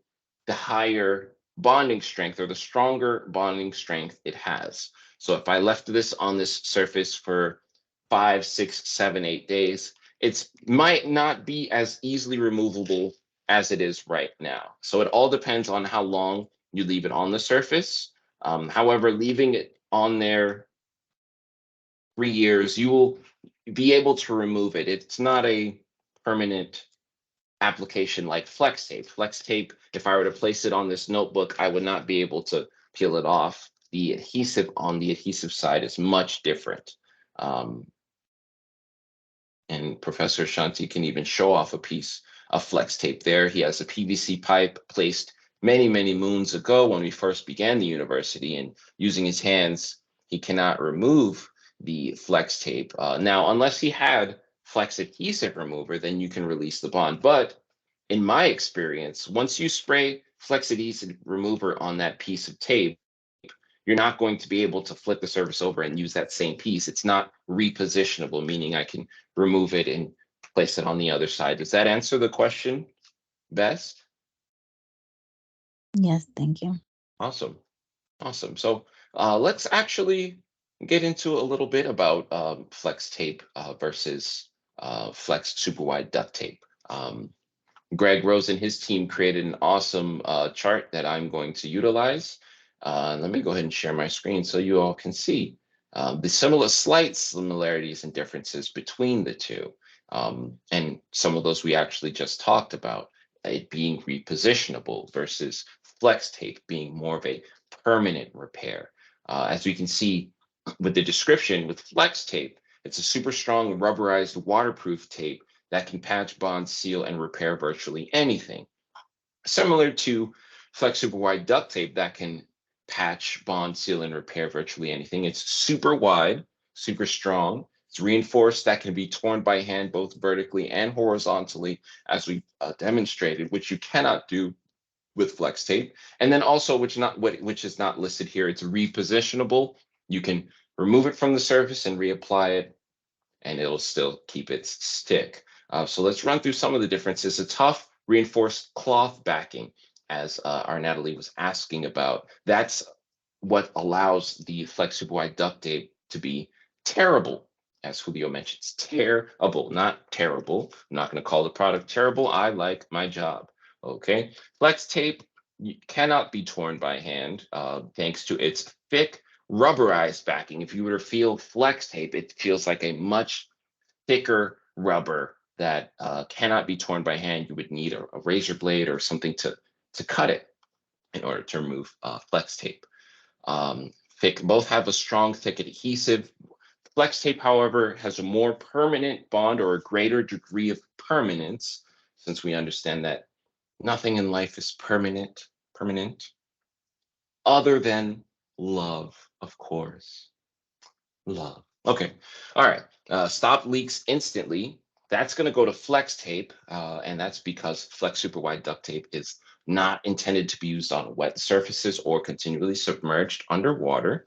the higher bonding strength, or the stronger bonding strength it has. So if I left this on this surface for 5, 6, 7, 8 days, it might not be as easily removable as it is right now. So it all depends on how long you leave it on the surface. However, leaving it on there 3 years, you will be able to remove it. It's not a permanent application like flex tape. Flex tape, if I were to place it on this notebook, I would not be able to peel it off. The adhesive on the adhesive side is much different. And Professor Shanti can even show off a piece of flex tape there. He has a PVC pipe placed many, many moons ago when we first began the university, and using his hands, he cannot remove the flex tape. Now, unless he had flex adhesive remover, then you can release the bond. But in my experience, once you spray flex adhesive remover on that piece of tape, you're not going to be able to flip the surface over and use that same piece. It's not repositionable, meaning I can remove it and place it on the other side. Does that answer the question best? Yes, thank you. Awesome. Awesome. So let's actually get into a little bit about flex tape versus flex super wide duct tape. Greg Rose and his team created an awesome chart that I'm going to utilize. Let me go ahead and share my screen so you all can see the slight similarities and differences between the two. And some of those we actually just talked about, it being repositionable versus flex tape being more of a permanent repair. As we can see with the description, with flex tape, it's a super strong rubberized waterproof tape that can patch, bond, seal, and repair virtually anything. Similar to flex super wide duct tape that can patch, bond, seal, and repair virtually anything. It's super wide, super strong. It's reinforced that can be torn by hand both vertically and horizontally, as we demonstrated, which you cannot do with flex tape. And then also, which is not listed here, it's repositionable. You can remove it from the surface and reapply it, and it'll still keep its stick. So let's run through some of the differences. A tough reinforced cloth backing, as our Natalie was asking about. That's what allows the flex super wide duct tape to be tearable, as Julio mentions. Tearable, not terrible. I'm not going to call the product terrible. I like my job. Okay. Flex tape cannot be torn by hand thanks to its thick rubberized backing. If you were to feel flex tape, it feels like a much thicker rubber that cannot be torn by hand. You would need a razor blade or something to cut it in order to remove flex tape. Both have a strong, thick adhesive. Flex tape, however, has a more permanent bond, or a greater degree of permanence, since we understand that nothing in life is permanent other than Love, of course. Love. Okay. All right. Stop leaks instantly. That's going to go to flex tape, and that's because flex super wide duct tape is not intended to be used on wet surfaces or continually submerged underwater.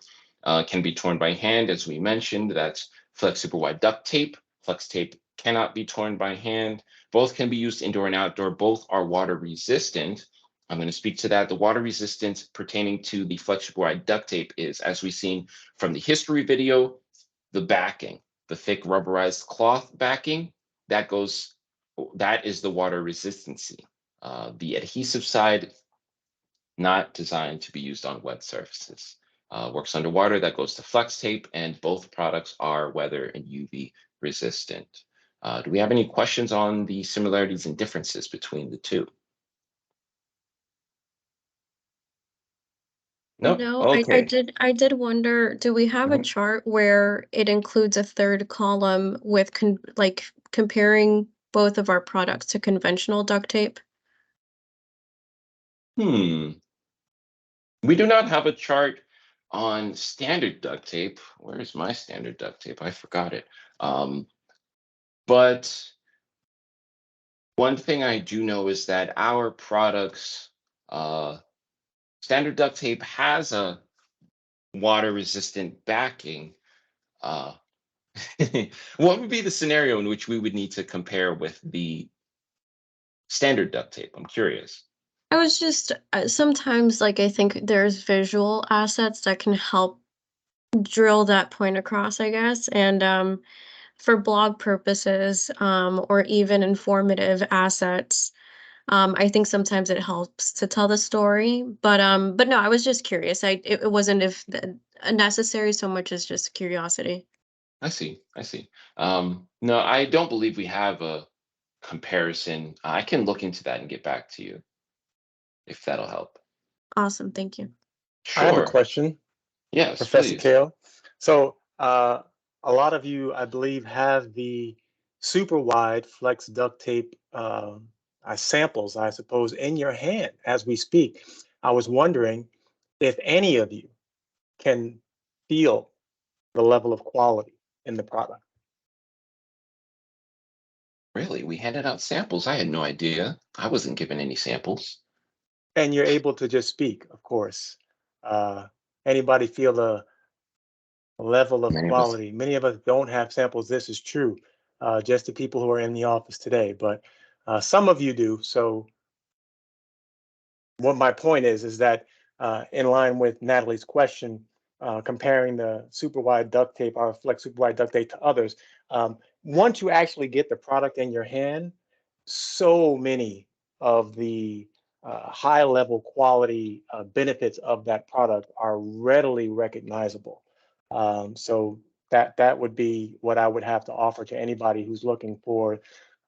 Can be torn by hand, as we mentioned. That's flex super wide duct tape. Flex tape cannot be torn by hand. Both can be used indoor and outdoor. Both are water resistant. I'm going to speak to that. The water resistance pertaining to the flex super wide duct tape is, as we've seen from the history video, the backing, the thick rubberized cloth backing, that is the water resistancy. The adhesive side, not designed to be used on wet surfaces. Works underwater, that goes to flex tape, and both products are weather and UV resistant. Do we have any questions on the similarities and differences between the two? No? No, Okay. I did wonder, do we have a chart where it includes a third column with comparing both of our products to conventional duct tape? We do not have a chart on standard duct tape. Where's my standard duct tape? I forgot it. But one thing I do know is that our products, standard duct tape has a water resistant backing. Uh, what would be the scenario in which we would need to compare with the standard duct tape? I'm curious. I was just sometimes I think there's visual assets that can help drill that point across, I guess. And for blog purposes, or even informative assets, I think sometimes it helps to tell the story. But no, I was just curious. It wasn't necessary so much as just curiosity. I see. I see. No, I don't believe we have a comparison. I can look into that and get back to you if that'll help. Awesome, thank you. I have a Sure. question, Yes, Professor please. Kale. So a lot of you, I believe, have the super wide flex duct tape samples, I suppose, in your hand as we speak. I was wondering if any of you can feel the level of quality in the product. Really? We handed out samples. I had no idea. I wasn't given any samples. And you're able to just speak, of course. Anybody feel the level of Many of us. quality? Many of us don't have samples. This is true. Just the people who are in the office today, but some of you do. So what my point is that in line with Natalie's question, comparing the super wide duct tape, our flex super wide duct tape to others, once you actually get the product in your hand, so many of the high level quality benefits of that product are readily recognizable. So that would be what I would have to offer to anybody who's looking for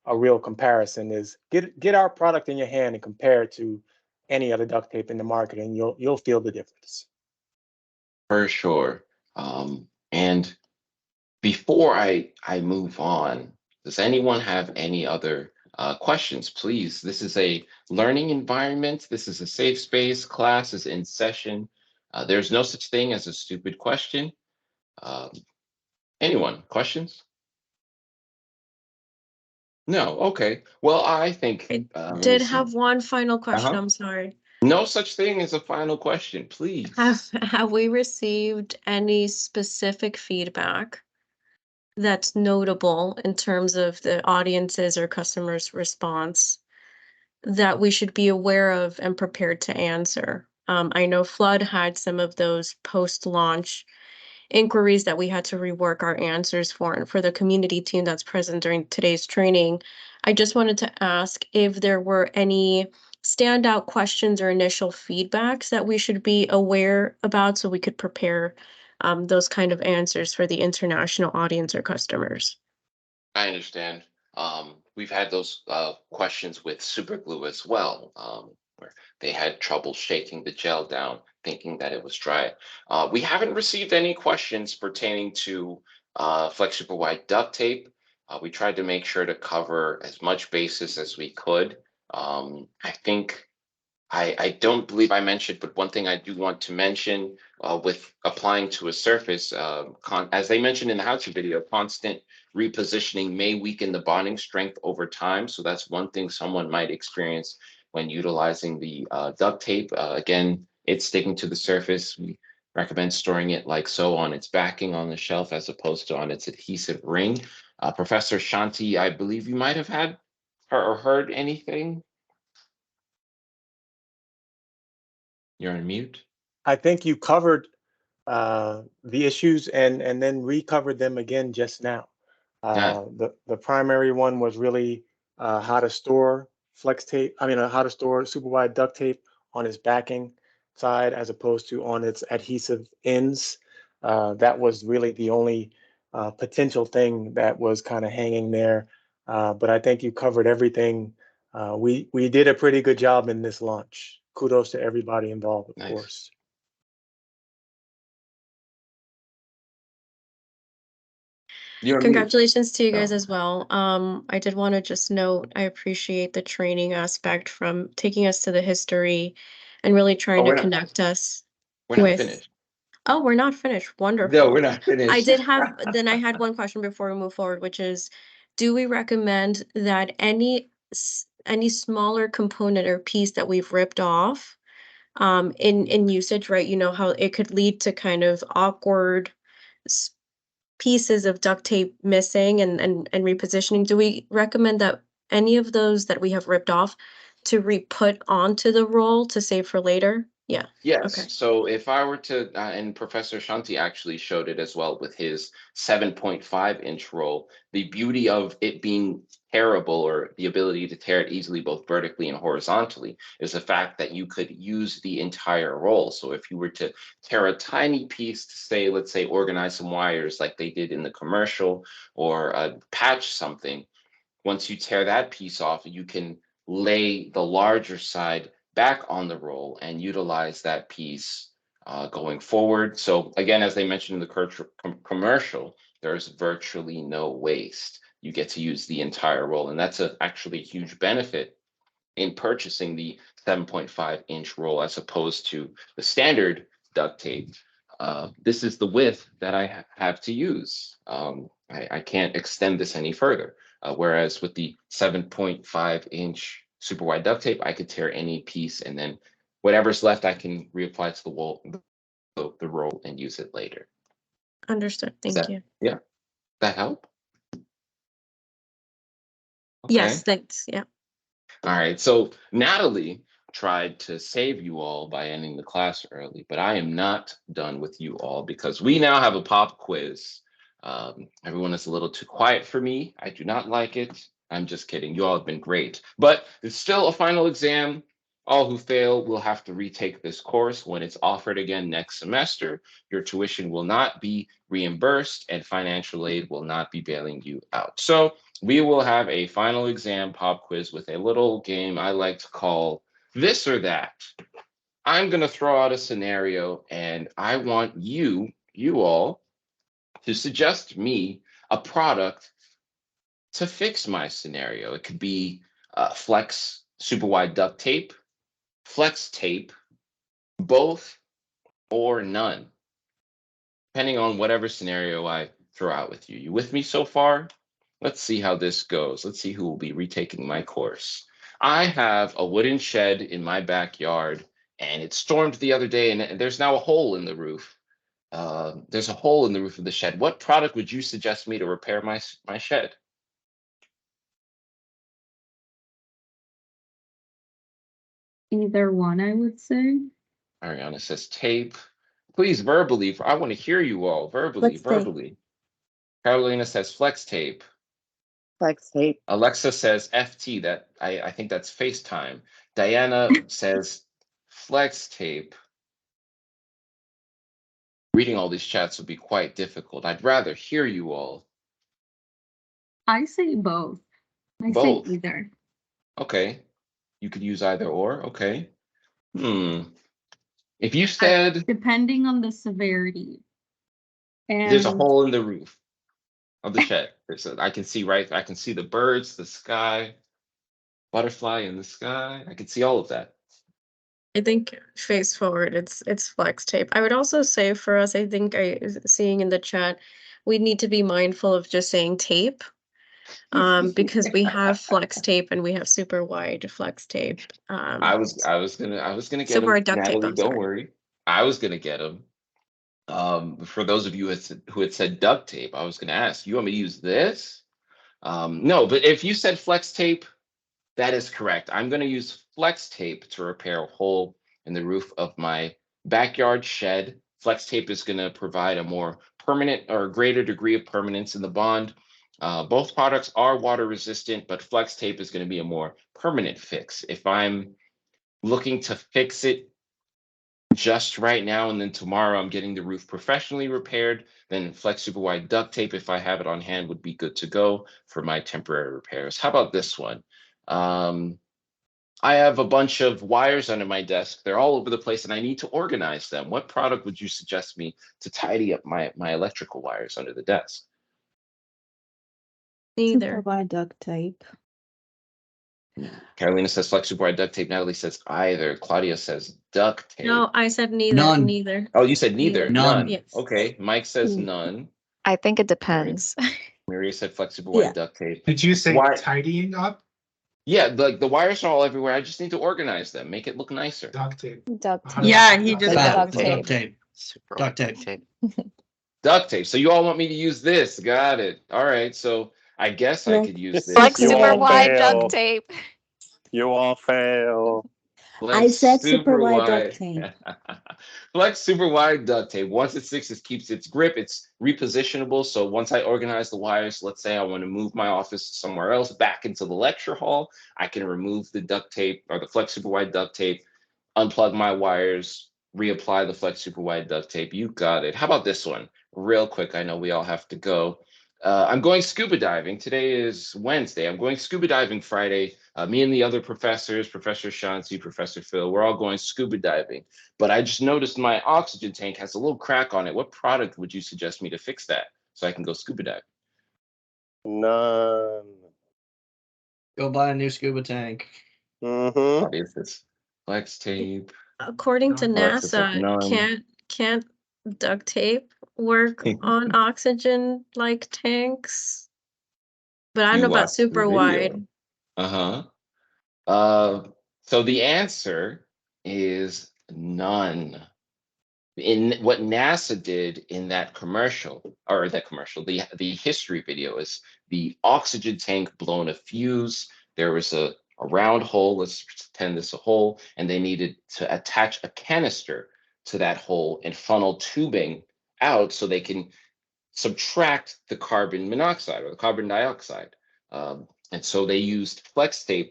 a real comparison is get our product in your hand and compare it to any other duct tape in the market, and you'll feel the difference. For sure. And before I move on, does anyone have any other questions? Please, this is a learning environment. This is a safe space. Class is in session. There's no such thing as a stupid question. Um, Anyone, questions? No, okay. Well, I think, let me Did see. have one final question, Uh-huh. I'm sorry. No such thing as a final question, please. Have we received any specific feedback that's notable in terms of the audience's or customers' response that we should be aware of and prepared to answer? I know Flood had some of those post-launch inquiries that we had to rework our answers for. And for the community team that's present during today's training, I just wanted to ask if there were any standout questions or initial feedbacks that we should be aware about so we could prepare those kind of answers for the international audience or customers. I understand. We've had those questions with super glue as well, where they had trouble shaking the gel down, thinking that it was dry. We haven't received any questions pertaining to Flex Super Wide duct tape. We tried to make sure to cover as much basis as we could. I think I don't believe I mentioned, but one thing I do want to mention with applying to a surface, as they mentioned in the how-to video, constant repositioning may weaken the bonding strength over time. So that's one thing someone might experience when utilizing the duct tape. Again, it's sticking to the surface. We recommend storing it like so on its backing on the shelf as opposed to on its adhesive ring. Professor Shanti, I believe you might have had or heard anything. You're on mute. I think you covered the issues and then recovered them again just now. Yeah. The primary one was really how to store flex tape. I mean, how to store super wide duct tape on its backing side as opposed to on its adhesive ends. That was really the only potential thing that was kind of hanging there. But I think you covered everything. We did a pretty good job in this launch. Kudos to everybody involved, of Nice. course. You're on mute. Congratulations to you guys Oh. as well. I did want to just note I appreciate the training aspect from taking us to the history and really trying to we're not connect us we're not with. finished. Oh, we're not finished. No, Wonderful. we're not I finished. did have, then I had one question before we move forward, which is, do we recommend that any smaller component or piece that we've ripped off in usage, right? You know how it could lead to kind of awkward s- pieces of duct tape missing and repositioning. Do we recommend that any of those that we have ripped off to re-put onto the roll to save for later? Yeah. Yes. Okay. So if I were to, and Professor Shanti actually showed it as well with his 7.5-inch roll, the beauty of it being tearable or the ability to tear it easily, both vertically and horizontally, is the fact that you could use the entire roll. So if you were to tear a tiny piece to say, let's say, organize some wires like they did in the commercial or patch something, once you tear that piece off, you can lay the larger side back on the roll and utilize that piece going forward. So again, as they mentioned in the commercial, there's virtually no waste. You get to use the entire roll, and that's actually a huge benefit in purchasing the 7.5-inch roll as opposed to the standard duct tape. This is the width that I have to use. I can't extend this any further. Whereas with the 7.5-inch super wide duct tape, I could tear any piece and then whatever's left, I can reapply to the wall, the roll, and use it later. Understood. Does Thank that, you. yeah, that help? Okay. Yes, thanks. Yeah. All right, so Natalie tried to save you all by ending the class early, but I am not done with you all because we now have a pop quiz. Everyone is a little too quiet for me. I do not like it. I'm just kidding. You all have been great, but it's still a final exam. All who fail will have to retake this course when it's offered again next semester. Your tuition will not be reimbursed and financial aid will not be bailing you out. So we will have a final exam pop quiz with a little game I like to call this or that. I'm going to throw out a scenario and I want you all, to suggest me a product to fix my scenario. It could be flex super wide duct tape, flex tape, both, or none, depending on whatever scenario I throw out with you. You with me so far? Let's see how this goes. Let's see who will be retaking my course. I have a wooden shed in my backyard, and it stormed the other day, and there's now a hole in the roof. There's a hole in the roof of the shed. What product would you suggest me to repair my shed? Either one, I would say. Ariana says tape. Please verbally. I want to hear you all verbally. Flex tape. Verbally. Carolina says flex tape. Flex tape. Alexa says FT. That I think that's FaceTime. Diana says flex tape. Reading all these chats would be quite difficult. I'd rather hear you all. I say both. I say Both. either. Okay. You could use either or. Okay. If you said Depending on the severity. there's a And hole in the roof of the shed. I can see I can see the birds, the sky, butterfly in the sky. I can see all of that. I think face forward, it's flex tape. I would also say for us, I think seeing in the chat, we need to be mindful of just saying tape. Because we have flex tape and we have super wide flex tape. I was gonna get Super them, wide duct tape, Natalie. I'm Don't sorry. worry. I was gonna get them. For those of you who had said duct tape, I was gonna ask, you want me to use this? No, but if you said flex tape, that is correct. I'm gonna use flex tape to repair a hole in the roof of my backyard shed. Flex tape is gonna provide a more permanent or greater degree of permanence in the bond. Both products are water resistant, but flex tape is gonna be a more permanent fix. If I'm looking to fix it just right now, and then tomorrow I'm getting the roof professionally repaired, then flex super wide duct tape, if I have it on hand, would be good to go for my temporary repairs. How about this one? I have a bunch of wires under my desk. They're all over the place and I need to organize them. What product would you suggest me to tidy up my electrical wires under the desk? Super Neither. wide duct tape. Carolina says flex super wide duct tape. Natalie says either. Claudia says duct tape. No, I said neither. None. Neither. Oh, you said neither. None. Yes. Okay. Mike says none. I think it depends. Maria said flex super Yeah. wide duct tape. Did you say Why? tidying up? Yeah, the wires are all everywhere. I just need to organize them, make it look nicer. Duct tape. Duct 100% tape. Yeah, he duct just tape. said Duct the same. Duct tape. Super Duct wide tape. Duct tape. So you all want me to use this? Got it. All right. So I guess I could use this. Flex You super all wide fail. duct tape. You all fail. I Flex said super wide duct wide. tape. Flex super wide duct tape. Once it sticks, it keeps its grip. It's repositionable. So once I organize the wires, let's say I want to move my office somewhere else back into the lecture hall, I can remove the duct tape or the flex super wide duct tape, unplug my wires, reapply the flex super wide duct tape. You got it. How about this one? Real quick. I know we all have to go. I'm going scuba diving. Today is Wednesday. I'm going scuba diving Friday. Me and the other professors, Professor Shanti, Professor Phil, we're all going scuba diving. But I just noticed my oxygen tank has a little crack on it. What product would you suggest me to fix that so I can go scuba diving? None. Go buy a new scuba tank. Mm-hmm. What is this? Flex tape. According to Alexis said NASA, none. can't duct tape work on oxygen like tanks? But I don't You know about watched the super video. wide. So the answer is none. In what NASA did in that commercial, the history video is the oxygen tank blown a fuse. There was a round hole, let's pretend this a hole, and they needed to attach a canister to that hole and funnel tubing out so they can subtract the carbon monoxide or the carbon dioxide. And so they used they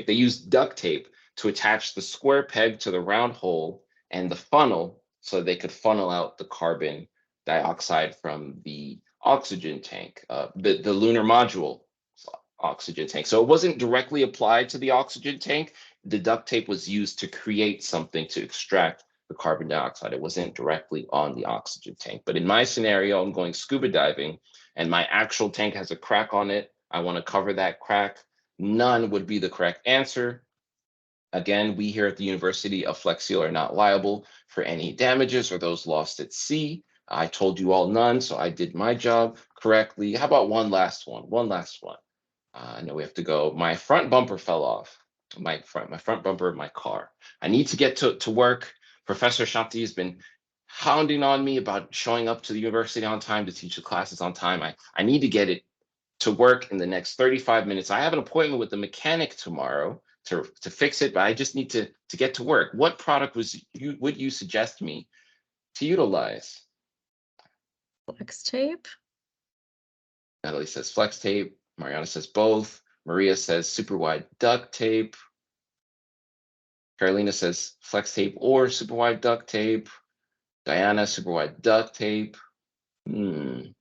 used duct tape to attach the square peg to the round hole and the funnel so they could funnel out the carbon dioxide from the oxygen tank, the lunar module oxygen tank. So it wasn't directly applied to the oxygen tank. The duct tape was used to create something to extract the carbon dioxide. It wasn't directly on the oxygen tank. But in my scenario, I'm going scuba diving and my actual tank has a crack on it. I want to cover that crack. None would be the correct answer. Again, we here at the University of Flexil are not liable for any damages or those lost at sea. I told you all none, so I did my job correctly. How about one last one? One last one. I know we have to go. My front bumper fell off. My front bumper of my car. I need to get to work. Professor Shanti has been hounding on me about showing up to the university on time to teach the classes on time. I need to get it to work in the next 35 minutes. I have an appointment with the mechanic tomorrow to fix it, but I just need to get to work. What product would you suggest me to utilize? Flex tape? Natalie says flex tape. Mariana says both. Maria says super wide duct tape. Carolina says flex tape or super wide duct tape. Diana, super wide duct tape. Do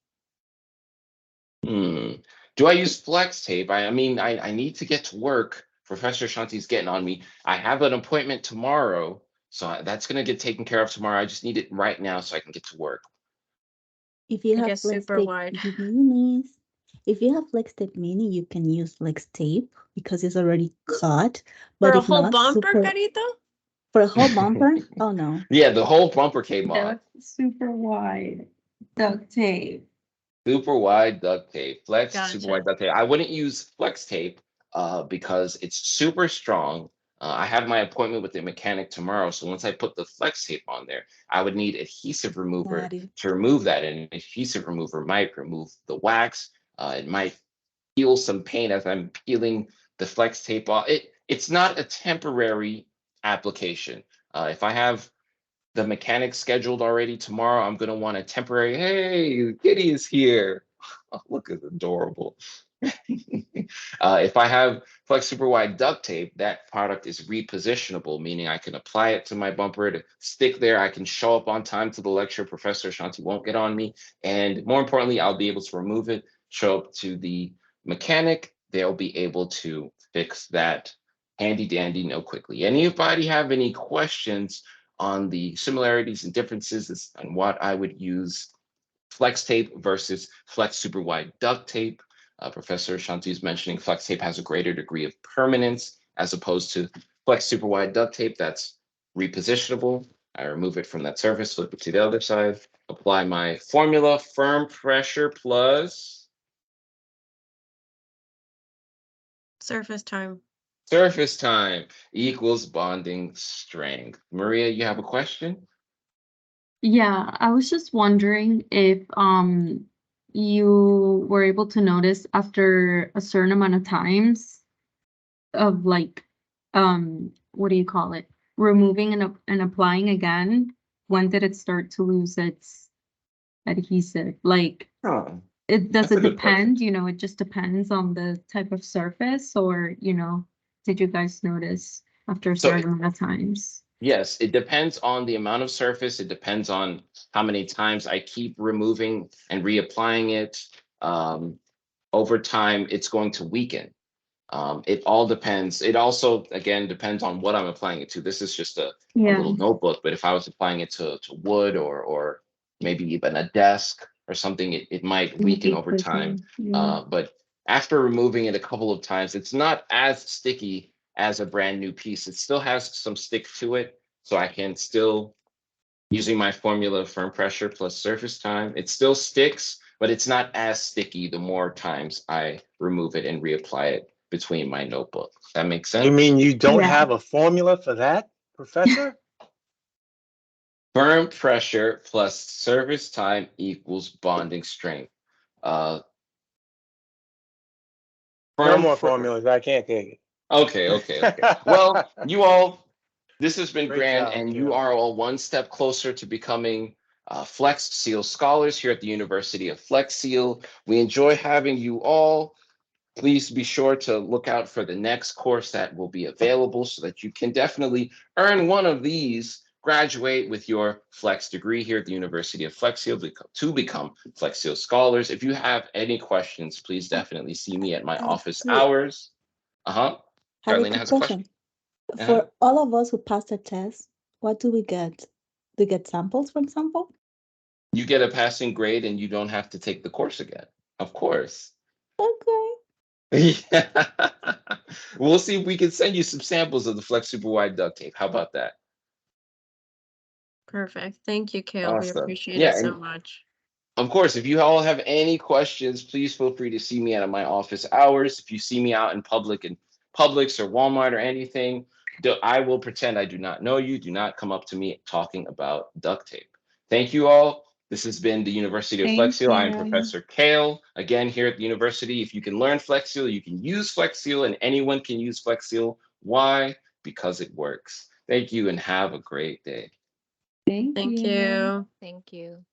I use flex tape? I mean, I need to get to work. Professor Shanti's getting on me. I have an appointment tomorrow, so that's going to get taken care of tomorrow. I just need it right now so I can get to work. If you I have guess flex super tape, wide. give me your knees. If you have flex tape mini, you can use flex tape because it's already cut. For But a if whole not, bumper, super Carito? for a whole bumper, oh no. Yeah, the whole bumper came off. That's super wide duct tape. Super wide duct tape, flex super wide Gotcha. duct tape. I wouldn't use flex tape because it's super strong. I have my appointment with the mechanic tomorrow, so once I put the flex tape on there, I would need adhesive remover Got it. to remove that, and adhesive remover might remove the wax. It might feel some pain as I'm peeling the flex tape off. It's not a temporary application. If I have the mechanic scheduled already tomorrow, I'm gonna want a temporary, hey, Kitty is here. Oh, look, it's adorable. If I have Flex Super Wide duct tape, that product is repositionable, meaning I can apply it to my bumper to stick there. I can show up on time to the lecture. Professor Shanti won't get on me. And more importantly, I'll be able to remove it, show up to the mechanic. They'll be able to fix that handy dandy no quickly. Anybody have any questions on the similarities and differences and what I would use flex tape versus flex super wide duct tape? Professor Shanti is mentioning flex tape has a greater degree of permanence as opposed to flex super wide duct tape that's repositionable. I remove it from that surface, flip it to the other side, apply my formula, firm pressure plus Surface time. surface time equals bonding strength. Maria, you have a question? Yeah, I was just wondering if you were able to notice after a certain amount of times of like what do you call it? Removing and applying again, when did it start to lose its adhesive? Like Oh, it does that's a it good question. depend, it just depends on the type of surface or, did you guys notice after a So certain amount of times? yes, it depends on the amount of surface. It depends on how many times I keep removing and reapplying it. Over time, it's going to weaken. It all depends. It also, again, depends on what I'm applying it to. This is just a Yeah, little notebook, but if I was applying it to wood or maybe even a desk or something, it might weaken maybe over time. quickly. Yeah. But after removing it a couple of times, it's not as sticky as a brand new piece. It still has some stick to it, so I can still, using my formula of firm pressure plus surface time, it still sticks, but it's not as sticky the more times I remove it and reapply it between my notebook. That makes You sense? mean you don't Yeah. have a formula for that, Professor? Firm pressure plus surface time equals bonding strength. Uh, No firm, more fir- formulas. I can't take okay. it. Well, you all, this has been Great grand, job, and you Kale. are all one step closer to becoming Flex Seal scholars here at the University of Flex Seal. We enjoy having you all. Please be sure to look out for the next course that will be available so that you can definitely earn one of these, graduate with your Flex degree here at the University of Flex Seal to become Flex Seal scholars. If you have any questions, please definitely see me at my office Actually, hours. Uh-huh. have a Carolina quick has a question. question. Uh-huh. For all of us who passed the test, what do we get? Do we get samples, for example? You get a passing grade and you don't have to take the course again. Of course. Okay. Yeah. We'll see if we can send you some samples of the Flex Super Wide duct tape. How about that? Perfect. Thank you, Kale. We Awesome. appreciate it Yeah, so and much. of course, if you all have any questions, please feel free to see me at my office hours. If you see me out in public in Publix or Walmart or anything, I will pretend I do not know you. Do not come up to me talking about duct tape. Thank you all. This has been the University of Thank Flex Seal. I am you. Professor Kale. Again, here at the university, if you can learn Flex Seal, you can use Flex Seal, and anyone can use Flex Seal. Why? Because it works. Thank you and have a great day. Thank Thank you. you. Thank you.